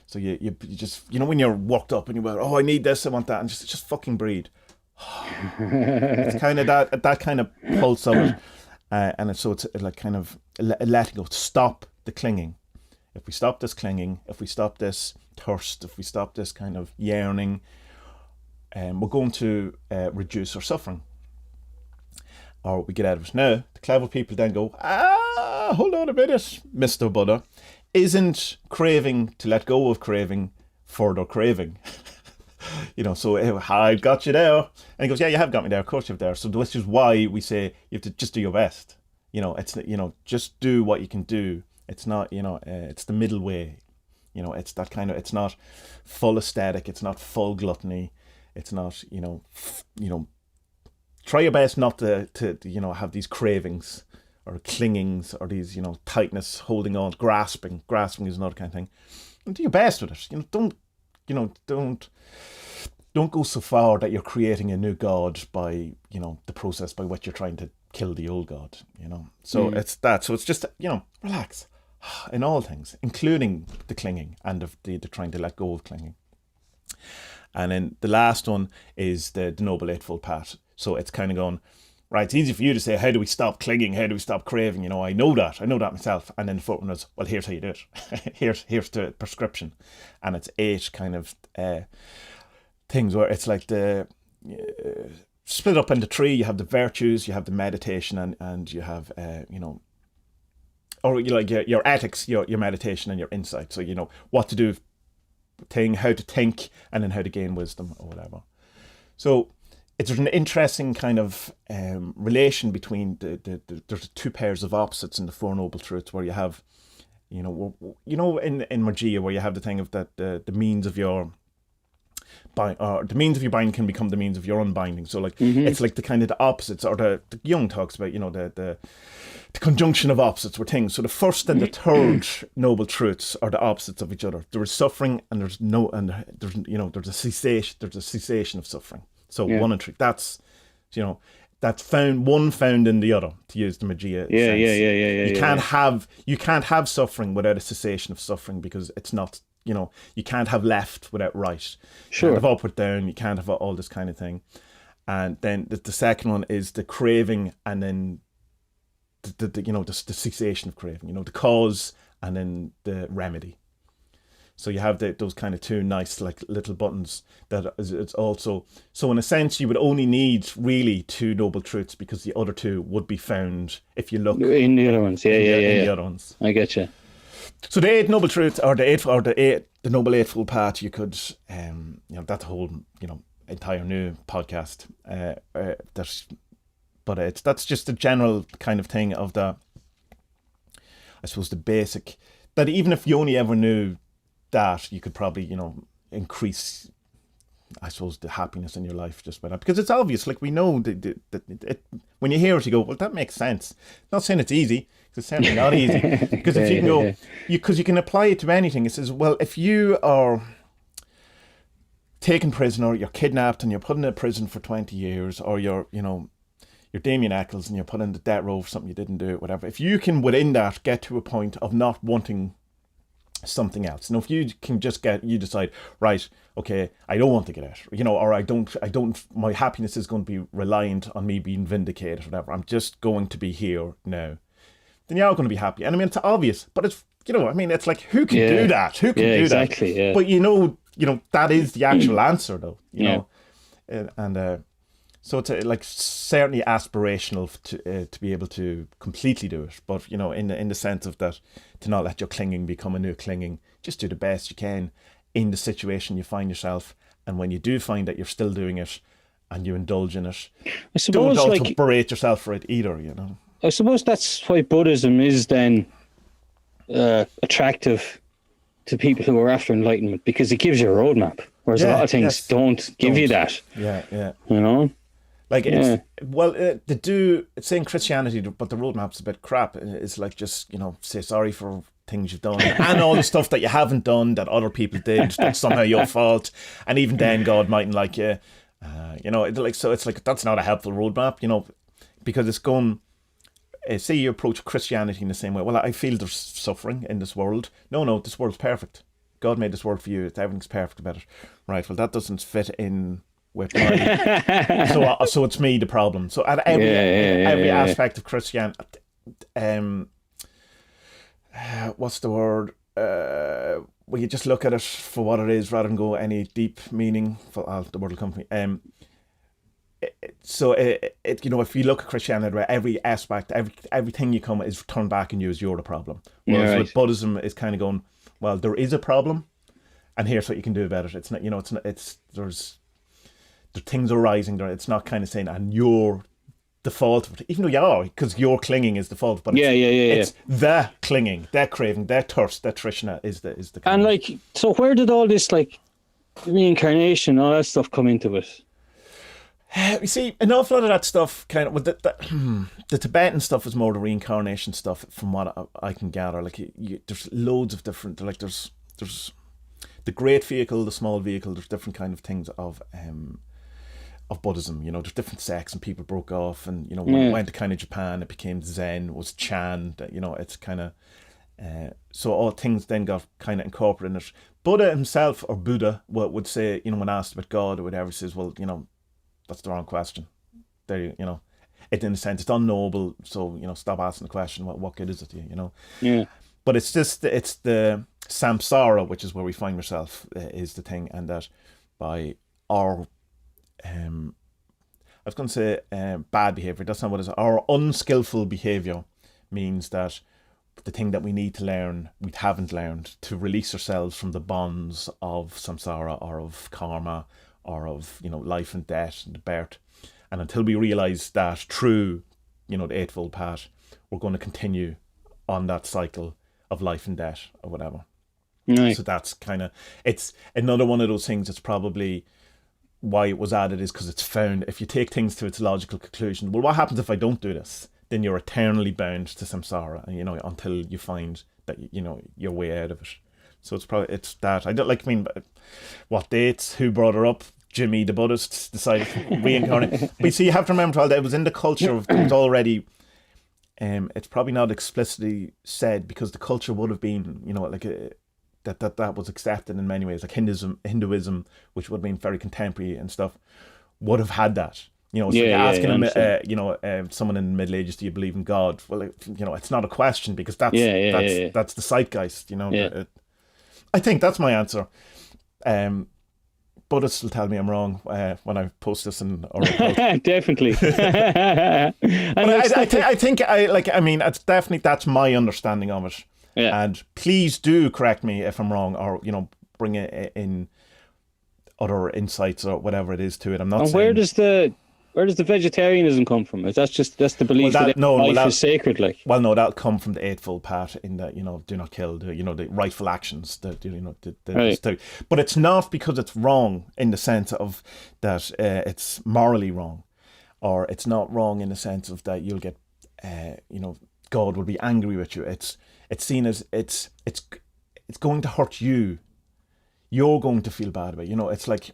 So you just when you're worked up and you're like, oh, I need this, I want that, and just fucking breathe. It's kind of that kind of pulse of it, and it's like kind of letting go, stop the clinging. If we stop this clinging, if we stop this thirst, if we stop this kind of yearning, we're going to reduce our suffering, or we get out of it. Now, the clever people then go, hold on a minute, Mr. Buddha. Isn't craving to let go of craving further craving? So I've got you there. And he goes, yeah, you have got me there. Of course you have there. So this is why we say you have to just do your best. It's just do what you can do. It's not, it's the middle way. It's that kind of, it's not full aesthetic. It's not full gluttony. It's not, try your best not to have these cravings or clingings or these, tightness, holding on, grasping. Grasping is another kind of thing. And do your best with it. Don't go so far that you're creating a new god by, the process by which you're trying to kill the old god, So it's that. So it's just, relax in all things, including the clinging and the trying to let go of clinging. And then the last one is the Noble Eightfold Path. So it's kind of going, right, it's easy for you to say, how do we stop clinging? How do we stop craving? I know that myself. And then the fourth one is, well, here's how you do it. here's the prescription. And it's 8 kind of things where it's like the split up into 3. You have the virtues, you have the meditation, and you have, or your ethics, your meditation and your insight. So, what to do, how to think, and then how to gain wisdom or whatever. So there's an interesting kind of relation between there's two pairs of opposites in the Four Noble Truths, where you have, in Margia, where you have the thing of that the means of your the means of your binding can become the means of your unbinding. So like it's like the kind of the opposites, or the Jung talks about, the conjunction of opposites were things. So the first and the third noble truths are the opposites of each other. There is suffering, and there's a cessation of suffering. So 1 and 3, that's found in the other, to use the Magia sense. You can't have suffering without a cessation of suffering, because it's not, you can't have left without right. Sure. You can't have up with down, you can't have all this kind of thing. And then the second one is the craving, and then the cessation of craving, the cause and then the remedy. So you have those kind of two nice like little buttons that it's also, so in a sense you would only need really two noble truths, because the other two would be found if you look in the other ones. In the other ones. I get you. So the eight noble truths, or the noble eightfold path, you could that whole entire new podcast. That's just the general kind of thing of I suppose the basic, that even if you only ever knew that, you could probably increase, I suppose, the happiness in your life just by that, because it's obvious. Like, we know that when you hear it, you go, well, that makes sense. Not saying it's easy, because it's certainly not easy. Because if you can go, because you can apply it to anything. It says, well, if you are taken prisoner, you're kidnapped and you're put in a prison for 20 years, or you're Damien Eccles and you're put in the death row for something you didn't do, whatever. If you can within that get to a point of not wanting something else. Now, if you can just you decide, right, okay, I don't want to get out, or I don't, my happiness is going to be reliant on me being vindicated or whatever. I'm just going to be here now. Then you're going to be happy. And I mean, it's obvious, but it's, it's like, who can do that? Who can do exactly, that? Yeah. But that is the actual answer, though, know. And so it's like certainly aspirational to be able to completely do it, but in the sense of that, to not let your clinging become a new clinging. Just do the best you can in the situation you find yourself, and when you do find that you're still doing it and you indulge in it, I suppose, don't also berate yourself for it either. I suppose that's why Buddhism is then attractive to people who are after enlightenment, because it gives you a roadmap, whereas a lot of things don't give you that. Yeah. Like, they do, it's saying Christianity, but the roadmap's a bit crap. It's like, just, say sorry for things you've done and all the stuff that you haven't done that other people did, that's somehow your fault. And even then, God mightn't like you. So it's like, that's not a helpful roadmap, because it's going, say you approach Christianity in the same way. Well, I feel there's suffering in this world. No, this world's perfect. God made this world for you. Everything's perfect about it. Right, well, that doesn't fit in with my, so it's me the problem. So at every aspect of Christianity, what's the word? Well, you just look at it for what it is rather than go any deep meaning. The word will come to me. So if you look at Christianity, right, every aspect, everything you come is turned back on you as you're the problem. Whereas with Buddhism, is kind of going, well, there is a problem, and here's what you can do about it. It's not, there's things arising there. It's not kind of saying, and you're the fault of it, even though you are, because your clinging is the fault. But it's the clinging, that craving, that thirst, that trishna is the and like, so where did all this like reincarnation, all that stuff come into it? You see, an awful lot of that stuff kind of, well, the Tibetan stuff is more the reincarnation stuff, from what I can gather. Like, there's loads of different, like there's the great vehicle, the small vehicle. There's different kind of things of Buddhism. There's different sects, and people broke off, and when it went to kind of Japan, it became Zen, was Chan. It's kind of so all things then got kind of incorporated in it. Buddha himself, or Buddha, would say, when asked about God or whatever, he says, well, that's the wrong question. There, it, in a sense, it's unknowable. So stop asking the question. What good is it to you? Yeah. But it's the samsara, which is where we find ourselves, is the thing, and that by our I was going to say bad behavior. That's not what it is. Our unskillful behavior means that the thing that we need to learn, we haven't learned, to release ourselves from the bonds of samsara, or of karma, or of life and death and the birth. And until we realize that through, the Eightfold Path, we're going to continue on that cycle of life and death or whatever. Right. So that's kind of, it's another one of those things that's probably why it was added, is because it's found, if you take things to its logical conclusion, well, what happens if I don't do this? Then you're eternally bound to samsara, until you find that, your way out of it. So it's that. I don't like, what dates, who brought her up? Jimmy the Buddhist decided to reincarnate. But see, you have to remember, it was in the culture, it was already, it's probably not explicitly said, because the culture would have been, that was accepted in many ways, like Hinduism, which would have been very contemporary and stuff, would have had that. Asking someone in the Middle Ages, do you believe in God? Well, it's not a question, because that's the zeitgeist. I think that's my answer. Buddhists will tell me I'm wrong when I post this in our definitely. But I think it's definitely, that's my understanding of it. Yeah. And please do correct me if I'm wrong, or bring in other insights or whatever it is to it. I'm not. And saying... where does the vegetarianism come from? Is that's the belief that life is sacred? Like, well, no, that'll come from the Eightfold Path, in that do not kill, the rightful actions, right. But it's not because it's wrong in the sense of that it's morally wrong, or it's not wrong in the sense of that you'll get God will be angry with you. It's seen as it's going to hurt you. You're going to feel bad about it. It's like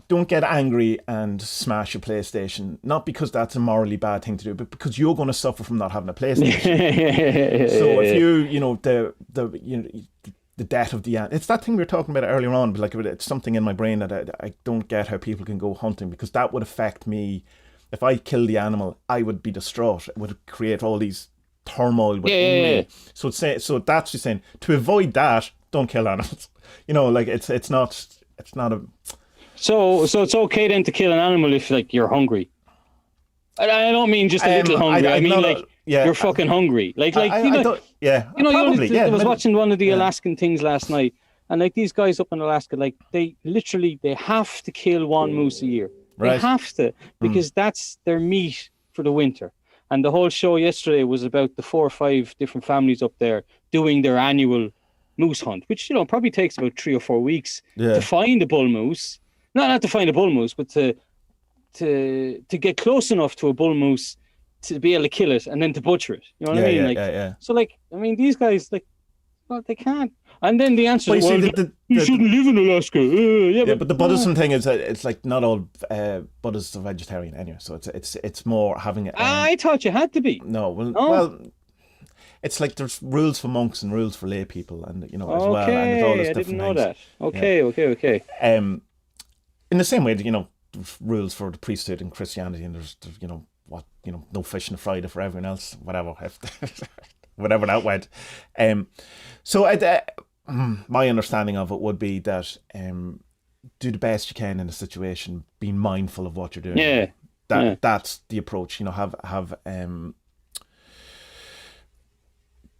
don't get angry and smash your PlayStation, not because that's a morally bad thing to do, but because you're going to suffer from not having a PlayStation. So if the death of the animal, it's that thing we were talking about earlier on, but it's something in my brain that I don't get how people can go hunting, because that would affect me. If I kill the animal, I would be distraught. It would create all these turmoil within me. So that's just saying, to avoid that, don't kill animals. It's not a. So it's okay then to kill an animal if you're hungry. I don't mean just a little hungry. You're fucking hungry. I was watching one of the Alaskan things last night, and these guys up in Alaska, they have to kill one moose a year. They have to, because that's their meat for the winter. And the whole show yesterday was about the 4 or 5 different families up there doing their annual moose hunt, which probably takes about 3 or 4 weeks to find a bull moose. Not to find a bull moose, but to get close enough to a bull moose to be able to kill it and then to butcher it. You know what I mean? So these guys they can't. And then the answer is, you shouldn't live in Alaska. But the Buddhism thing is, it's not all Buddhists are vegetarian anyway. So it's more having. I thought you had to be. No, well, it's there's rules for monks and rules for lay people, and as well. And all this I didn't know things. that. Okay. In the same way, there's rules for the priesthood in Christianity, and there's no fish on a Friday for everyone else, whatever, whatever that went. So my understanding of it would be that do the best you can in a situation, being mindful of what you're doing. That's the approach. Have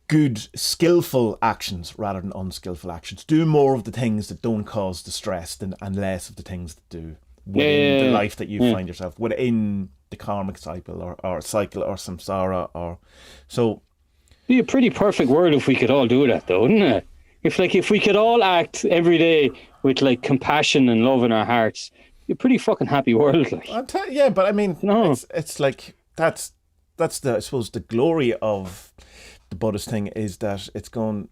good, skillful actions rather than unskillful actions. Do more of the things that don't cause distress and less of the things that do within the life that you find yourself, within the karmic cycle or cycle or samsara. Or so. It'd be a pretty perfect world if we could all do that, though, wouldn't it? If we could all act every day with compassion and love in our hearts, it'd be a pretty fucking happy world. But I mean, it's that's the, I suppose, the glory of the Buddhist thing is that it's going.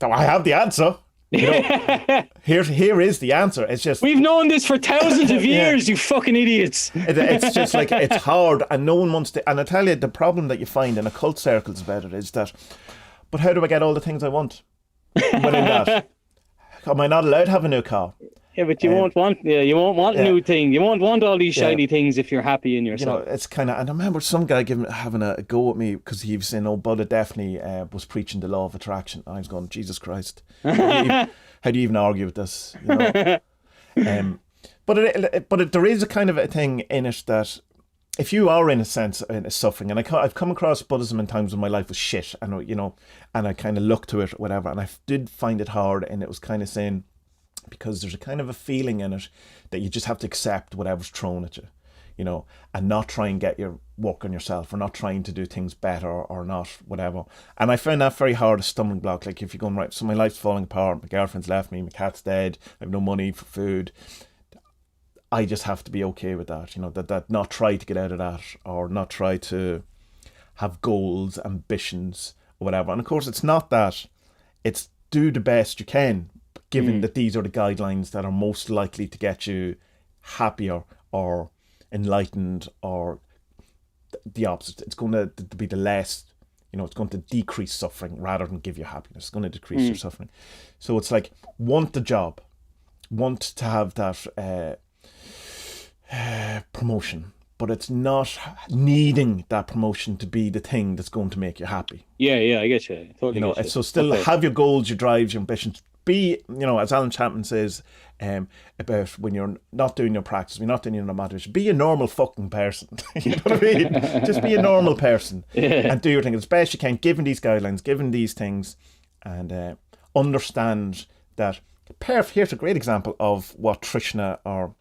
I have the answer. Here is the answer. It's just we've known this for thousands of years. You fucking idiots. It's just it's hard, and no one wants to. And I tell you, the problem that you find in occult circles about it is that. But how do I get all the things I want within that? Am I not allowed to have a new car? Yeah, but you won't want new thing. You won't want all these shiny things if you're happy in yourself. It's kind of, and I remember some guy having a go at me because he was saying, Buddha definitely was preaching the law of attraction. And I was going, Jesus Christ, how do you even argue with this? But there is a kind of a thing in it that if you are in a sense in a suffering, and I've come across Buddhism in times when my life was shit, and and I kind of looked to it, whatever, and I did find it hard, and it was kind of saying, because there's a kind of a feeling in it that you just have to accept whatever's thrown at you, you know, and not try and get your work on yourself, or not trying to do things better, or not whatever. And I found that very hard, a stumbling block. Like if you're going, right, so my life's falling apart, my girlfriend's left me, my cat's dead, I have no money for food. I just have to be okay with that, you know, that not try to get out of that, or not try to have goals, ambitions, or whatever. And of course, it's not that. It's do the best you can, given that these are the guidelines that are most likely to get you happier or enlightened, or the opposite. It's going to be the less, you know, it's going to decrease suffering rather than give you happiness. It's going to decrease your suffering. So it's like, want the job, want to have that promotion, but it's not needing that promotion to be the thing that's going to make you happy. Yeah, I get you. Totally, you know, so still have your goals, your drives, your ambitions. Be, you know, as Alan Chapman says, about when you're not doing your practice, when you're not doing your motivation, be a normal fucking person. You know what I mean? Just be a normal person and do your thing as best you can, given these guidelines, given these things, and understand that. Here's a great example of what Trishna or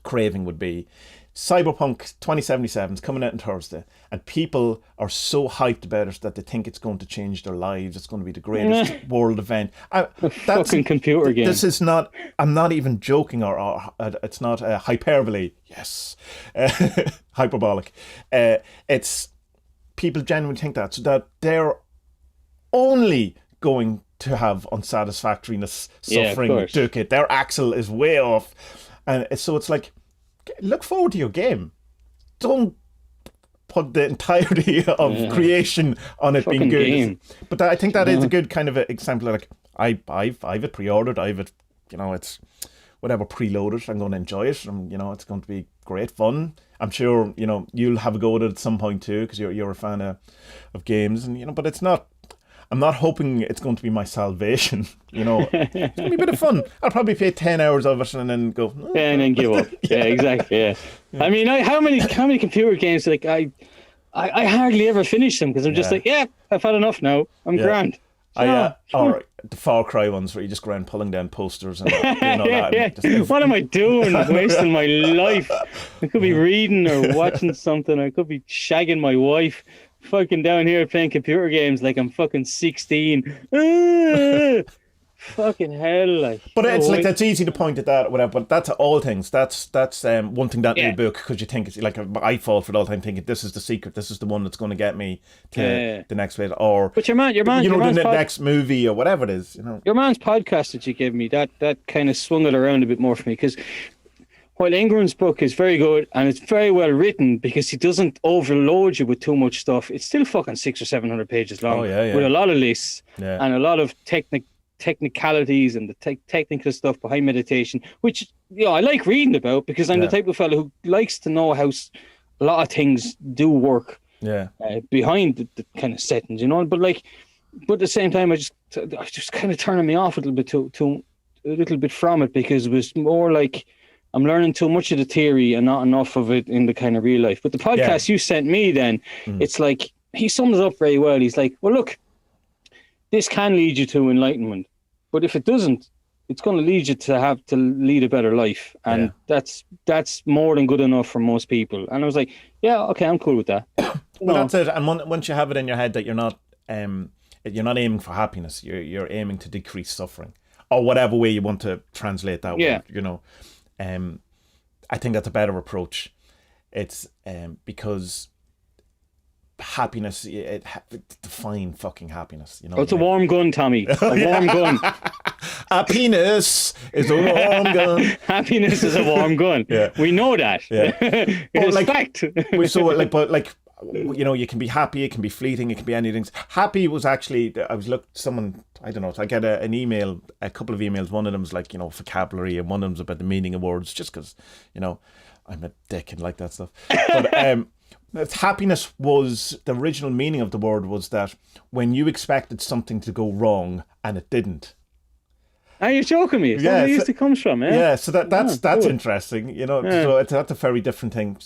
craving would be. Cyberpunk 2077 is coming out on Thursday, and people are so hyped about it that they think it's going to change their lives. It's going to be the greatest world event. Fucking computer game. This is not, I'm not even joking, or it's not hyperbole. Yes. Hyperbolic. It's, people genuinely think that, so that they're only going to have unsatisfactoriness, suffering, dukkha. Their axle is way off. And so it's like, look forward to your game. Don't put the entirety of creation on it being good. Game. But I think that is a good kind of a example. Like I've it pre-ordered. I've it, you know, it's whatever preloaded. I'm going to enjoy it, and you know, it's going to be great fun. I'm sure, you know, you'll have a go at it at some point too, because you're a fan of games, and you know. But it's not. I'm not hoping it's going to be my salvation, you know. It's going to be a bit of fun. I'll probably play 10 hours of it and then go... Oh. Yeah, and then give up. Yeah, exactly, yeah. I mean, how many computer games, like, I hardly ever finish them, because I'm just like, I've had enough now. I'm grand. Or the Far Cry ones where you just go around pulling down posters and doing all that. What am I doing? Wasting my life. I could be reading or watching something. I could be shagging my wife. Fucking down here playing computer games like I'm fucking 16. Fucking hell, like. But it's like, that's easy to point at that or whatever, but that's all things. That's one thing that new book, because you think it's like, I fall for it all the time thinking this is the secret, this is the one that's going to get me to the next bit, or but your man, you know, the next movie or whatever it is, you know. Your man's podcast that you gave me, that kind of swung it around a bit more for me, because while Ingram's book is very good and it's very well written, because he doesn't overload you with too much stuff, it's still fucking 600 or 700 pages long with a lot of lists and a lot of technicalities and the technical stuff behind meditation, which, you know, I like reading about, because I'm the type of fellow who likes to know how a lot of things do work behind the kind of settings, you know. But at the same time, I just kind of turning me off a little bit from it, because it was more like I'm learning too much of the theory and not enough of it in the kind of real life. But the podcast you sent me, then it's like, he sums it up very well. He's like, well, look, this can lead you to enlightenment, but if it doesn't, it's going to lead you to have to lead a better life, and that's more than good enough for most people. And I was like, yeah, okay, I'm cool with that. Well, that's it. And once you have it in your head that you're not aiming for happiness, you're aiming to decrease suffering, or whatever way you want to translate that word, you know. I think that's a better approach. It's because happiness, define fucking happiness, you know. It's a warm gun, Tommy. A warm gun. Happiness is a warm gun. Happiness is a warm gun. We know that. It's fact. But you know, you can be happy, it can be fleeting, it can be anything. Happy was actually, someone, I don't know, I get an email, a couple of emails, one of them's like, you know, vocabulary, and one of them's about the meaning of words, just because, you know, I'm a dick and like that stuff. But happiness was, the original meaning of the word was that when you expected something to go wrong and it didn't, Are you joking me? Is that where it usually comes from, eh? Yeah, so that's interesting, you know. Yeah. So that's a very different thing.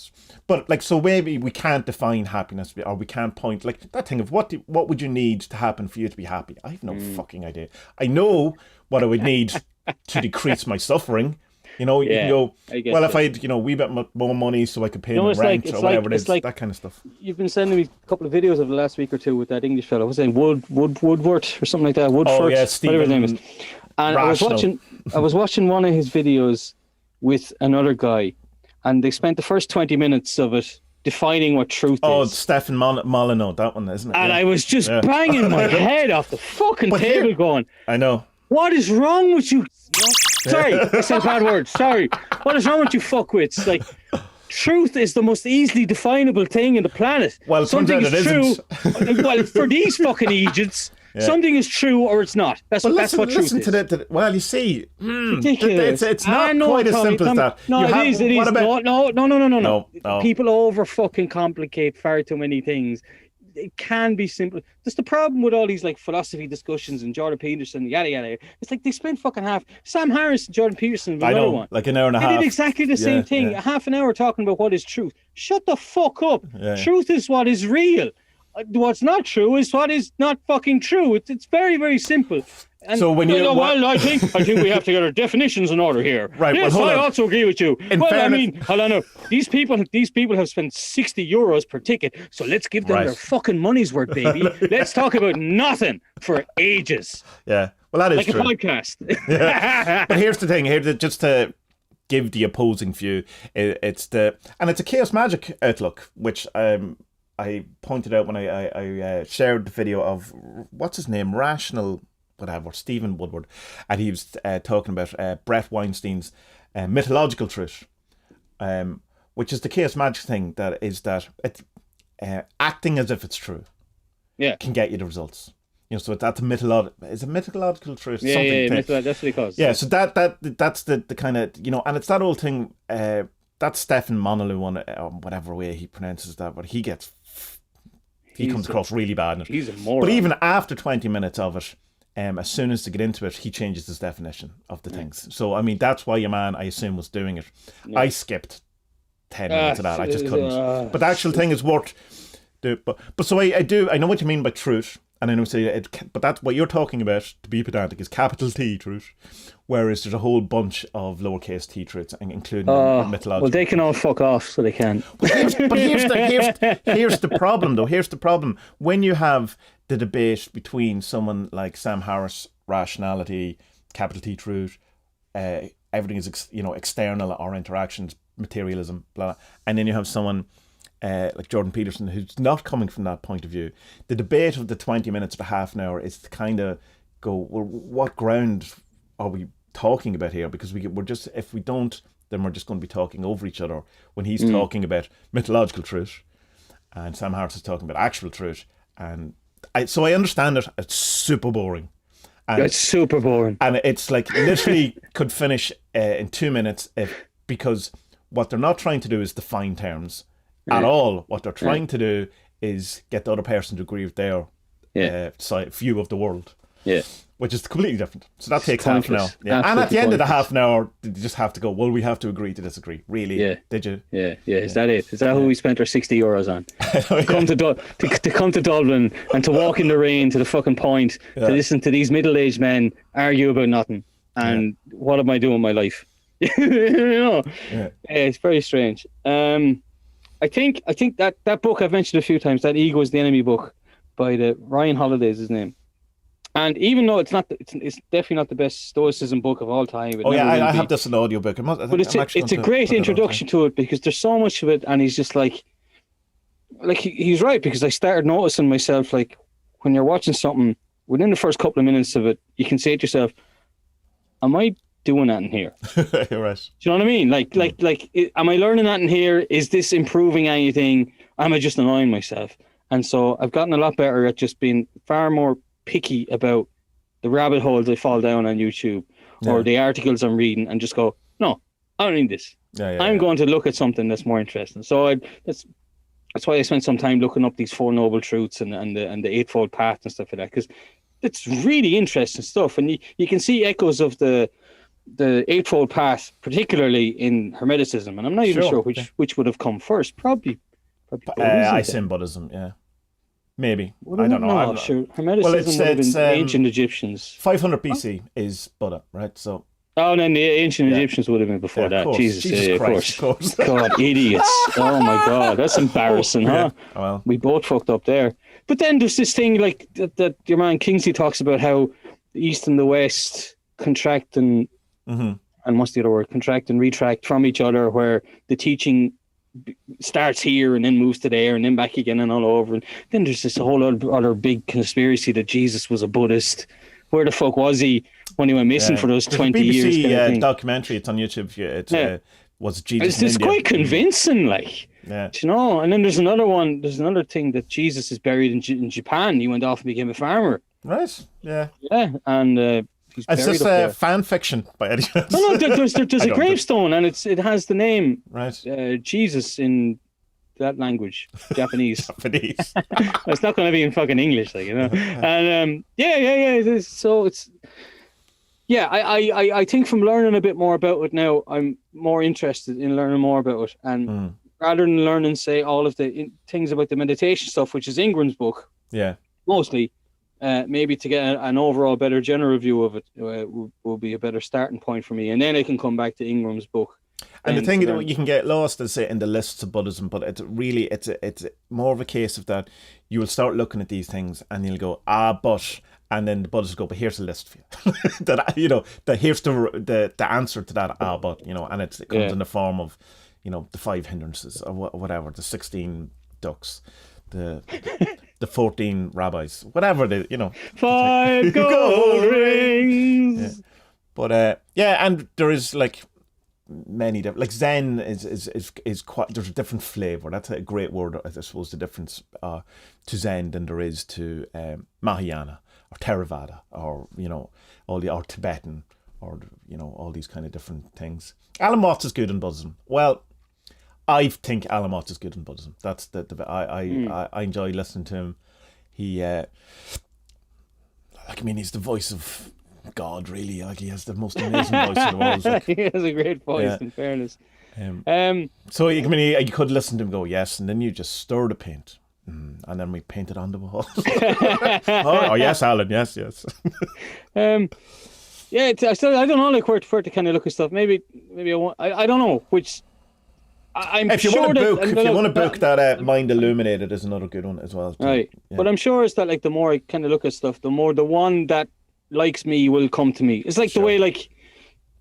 But like, so maybe we can't define happiness, or we can't point like that thing of what would you need to happen for you to be happy? I have no fucking idea. I know what I would need to decrease my suffering. You know, you can go, well, if I had, a wee bit more money so I could pay my rent or whatever it is, that kind of stuff. You've been sending me a couple of videos of the last week or two with that English fellow. I was saying Woodworth or something like that. Woodford, whatever his name is. And I was watching one of his videos with another guy, and they spent the first 20 minutes of it defining what truth is. Oh, Stefan Molyneux, that one, isn't it? And I was just banging my head off the fucking table going, I know. What is wrong with you? Sorry, I said a bad word. Sorry. What is wrong with you fuckwits? Like, truth is the most easily definable thing in the planet. Well, something is true. Well, for these fucking Egypts, something is true or it's not. That's what truth is. Well, you see, ridiculous. It's not quite as simple as that. No, it is. No. People over fucking complicate far too many things. It can be simple. That's the problem with all these like philosophy discussions and Jordan Peterson, yada yada. It's like they spend fucking Sam Harris and Jordan Peterson. I know, one. Like an hour and a half. They did exactly the same thing. Yeah. Half an hour talking about what is truth. Shut the fuck up. Yeah. Truth is what is real. What's not true is what is not fucking true. It's very, very simple. And so when I think we have to get our definitions in order here. Right. Yes, I also agree with you. Hold on. These people have spent €60 per ticket, so let's give them their fucking money's worth, baby. Let's talk about nothing for ages. Yeah. Well, that is like true. A podcast. Yeah. But here's the thing. Just to give the opposing view, it's a chaos magic outlook, which I pointed out when I shared the video of what's his name, Stephen Woodward, and he was talking about Brett Weinstein's mythological truth, which is the chaos magic thing, that it's acting as if it's true, can get you the results. So that's a mythological truth. Yeah, that's what it calls. Yeah, so that's the kind of, and it's that old thing. That's Stefan Molyneux one, whatever way he pronounces that, but he comes across really bad in it. He's a moron. But even after 20 minutes of it, as soon as they get into it, he changes his definition of the things. So, I mean, that's why your man, I assume, was doing it. Yeah. I skipped 10 minutes of that. I just couldn't. But the actual thing is worth... But so I know what you mean by truth. And I know but that's what you're talking about, to be pedantic, is capital T truth. Whereas there's a whole bunch of lowercase t truths, including mythological. Well, they can all fuck off, so they can. But here's the problem, though. Here's the problem. When you have the debate between someone like Sam Harris, rationality, capital T truth, everything is external, or interactions, materialism, blah, and then you have someone like Jordan Peterson, who's not coming from that point of view. The debate of the 20 minutes to half an hour is to kind of go, well, what ground are we talking about here? Because if we don't, then we're just going to be talking over each other when he's talking about mythological truth and Sam Harris is talking about actual truth. And so I understand it. It's super boring. It's super boring. And it's like literally could finish in 2 minutes because what they're not trying to do is define terms at all. What they're trying to do is get the other person to agree with their view of the world. Yeah. Which is completely different. So that takes half an hour. Yeah. And at the end of the half an hour, you just have to go, well, we have to agree to disagree. Really? Yeah. Did you? Yeah. Is that it? Is that who we spent our €60 on? To come to Dublin and to walk in the rain to the fucking point, to listen to these middle-aged men argue about nothing. And what am I doing with my life? It's very strange. I think that book I've mentioned a few times, that Ego is the Enemy book by Ryan Holiday is his name. And even though it's definitely not the best Stoicism book of all time. I have this in audiobook. But it's a great introduction to it, because there's so much of it, and he's just like he's right, because I started noticing myself, like, when you're watching something, within the first couple of minutes of it, you can say to yourself, am I doing that in here? You're right. Do you know what I mean? Like, am I learning that in here? Is this improving anything? Am I just annoying myself? And so I've gotten a lot better at just being far more picky about the rabbit holes I fall down on YouTube or the articles I'm reading, and just go, no, I don't need this. I'm going to look at something that's more interesting. So that's why I spent some time looking up these 4 noble truths and the Eightfold Path and stuff like that, because it's really interesting stuff, and you can see echoes of the Eightfold Path, particularly in Hermeticism, and I'm not even sure which would have come first. Probably Buddhism. I assume Buddhism, yeah. Maybe. I don't know. I'm sure. Hermeticism would have been ancient Egyptians. 500 BC is Buddha, right? So. Oh, and then the ancient Egyptians would have been before that. Jesus Christ, of course. God, idiots. Oh my God, that's embarrassing, huh? Well. We both fucked up there. But then there's this thing like that your man Kingsley talks about, how the East and the West contract and what's the other word? Contract and retract from each other, where the teaching starts here and then moves to there and then back again and all over. And then there's this whole other big conspiracy that Jesus was a Buddhist. Where the fuck was he when he went missing for those 20 years? BBC documentary, it's on YouTube. Was Jesus in It's India? quite convincing, like. Yeah. You know, and then there's another one. There's another thing that Jesus is buried in Japan. He went off and became a farmer. Right. Yeah. Yeah, and he's buried it's just fan fiction by any chance. No, there's a gravestone, and it has the name Jesus in that language, Japanese. Japanese. It's not going to be in fucking English, like, you know. And so it's. Yeah, I think from learning a bit more about it now, I'm more interested in learning more about it. And rather than learning, say, all of the things about the meditation stuff, which is Ingram's book, mostly, maybe to get an overall better general view of it will be a better starting point for me. And then I can come back to Ingram's book. And the thing that you can get lost is in the lists of Buddhism, but it's more of a case of that you will start looking at these things and you'll go, but... And then the Buddhists go, but here's a list for you. Here's the answer to that, but, and it comes in the form of, the 5 hindrances or whatever, the 16 ducks, the 14 rabbis, whatever they, 5 gold rings. Yeah. But and there is like many different, like Zen is quite, there's a different flavor. That's a great word, I suppose, the difference to Zen than there is to Mahayana. Or Theravada, or or Tibetan, or all these kind of different things. Alan Watts is good in Buddhism. Well, I think Alan Watts is good in Buddhism. That's I enjoy listening to him. He, he's the voice of God, really. Like, he has the most amazing voice in the world. Like, he has a great voice, in fairness. So you could listen to him go yes, and then you just stir the paint. And then we painted on the wall. oh yes, Alan, yes. I don't know, like where to kind of look at stuff. Maybe I don't know which. If you want to book that Mind Illuminated is another good one as well. Too. Right, but I'm sure it's that like the more I kind of look at stuff, the more the one that likes me will come to me. It's like the way like.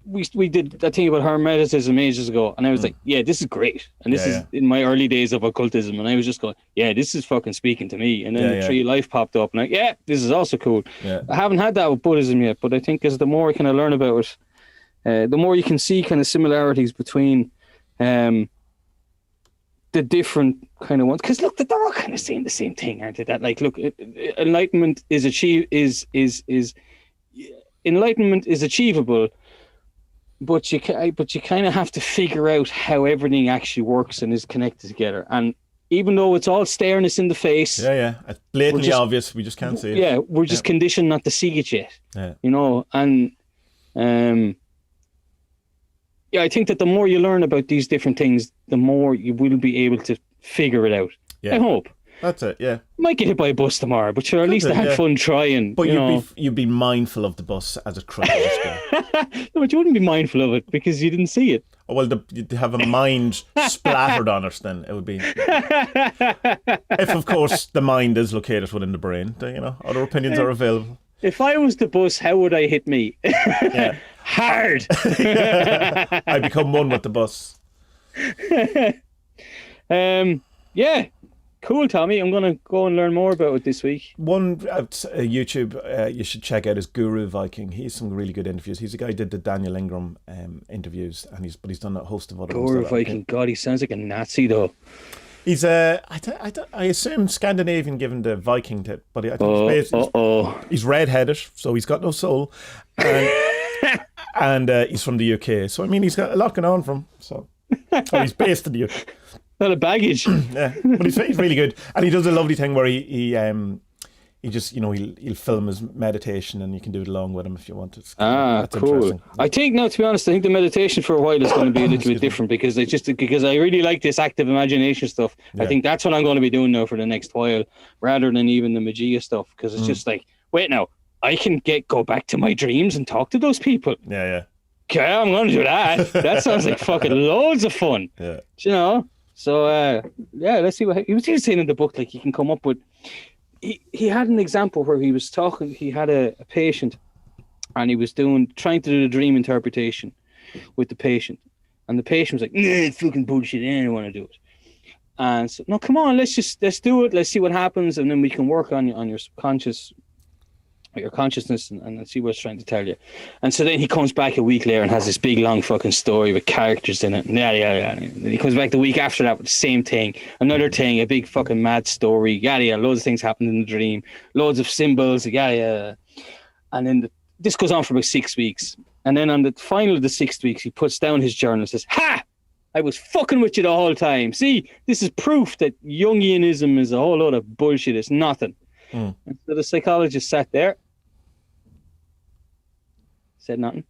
We did that thing about Hermeticism ages ago, and I was like, yeah, this is great. And this is in my early days of occultism, and I was just going, yeah, this is fucking speaking to me. And then the Tree of Life popped up, and this is also cool. I haven't had that with Buddhism yet, but I think as the more I kind of learn about it, the more you can see kind of similarities between the different kind of ones. Because look, they're all kind of saying the same thing, aren't they? That like, look, enlightenment is enlightenment is achievable. But you kind of have to figure out how everything actually works and is connected together. And even though it's all staring us in the face, it's blatantly obvious. We just can't see it. Yeah, we're just conditioned not to see it yet. Yeah. And I think that the more you learn about these different things, the more you will be able to figure it out. Yeah. I hope. That's it, yeah. Might get hit by a bus tomorrow, but sure, at least I had fun trying. But you'd be mindful of the bus as it crashes. No, but you wouldn't be mindful of it because you didn't see it. Oh, well, you'd have a mind splattered on it, then it would be. If, of course, the mind is located within the brain, other opinions are available. If I was the bus, how would I hit me? Hard. I become one with the bus. Yeah. Cool, Tommy. I'm going to go and learn more about it this week. One YouTube you should check out is Guru Viking. He's some really good interviews. He's the guy who did the Daniel Ingram interviews, and he's done a host of other ones. Guru Viking. God, he sounds like a Nazi though. He's I assume Scandinavian given the Viking tip, but I think he's red-headed, so he's got no soul, and he's from the UK. So I mean, he's got a lot going on from him. So he's based in the UK. Not a baggage. Yeah, but he's really good, and he does a lovely thing where he he just, he'll film his meditation and you can do it along with him if you want. That's cool. I think, now, to be honest, I think the meditation for a while is going to be a little bit different because I really like this active imagination stuff. Yeah. I think that's what I'm going to be doing now for the next while, rather than even the Magia stuff, because it's just like, wait, now I can go back to my dreams and talk to those people. Yeah. Okay, I'm going to do that. That sounds like fucking loads of fun. Yeah. So let's see what he was saying in the book. Like, he can come up with. He had an example where he was talking. He had a patient, and he was trying to do the dream interpretation with the patient, and the patient was like, "Nah, it's fucking bullshit. I don't want to do it." And so, no, come on, let's do it. Let's see what happens, and then we can work on your subconscious, your consciousness, and see what it's trying to tell you. And so then he comes back a week later and has this big long fucking story with characters in it. Yeah. And he comes back the week after that with the same thing, another thing, a big fucking mad story. Yeah. Loads of things happened in the dream, loads of symbols. Yeah. And then this goes on for about 6 weeks. And then on the final of the 6 weeks, he puts down his journal and says, "Ha! I was fucking with you the whole time. See, this is proof that Jungianism is a whole load of bullshit. It's nothing." And so the psychologist sat there, said nothing.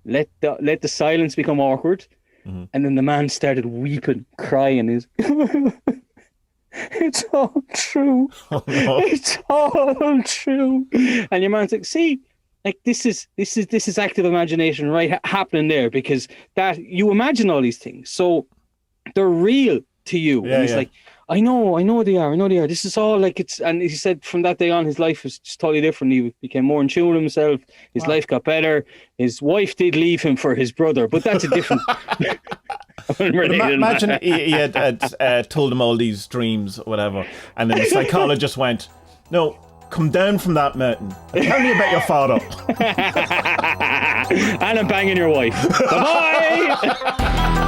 Let the silence become awkward, and then the man started weeping, crying. It's all true. Oh, no. It's all true. And your man's like, see, like this is active imagination right happening there, because that you imagine all these things, so they're real to you. And he's like, I know they are. This is all like it's. And he said from that day on, his life was just totally different. He became more in tune with himself. His life got better. His wife did leave him for his brother, but that's a different. Imagine he had told him all these dreams or whatever, and then the psychologist went, "No, come down from that mountain and tell me about your father." And I'm banging your wife. Bye-bye.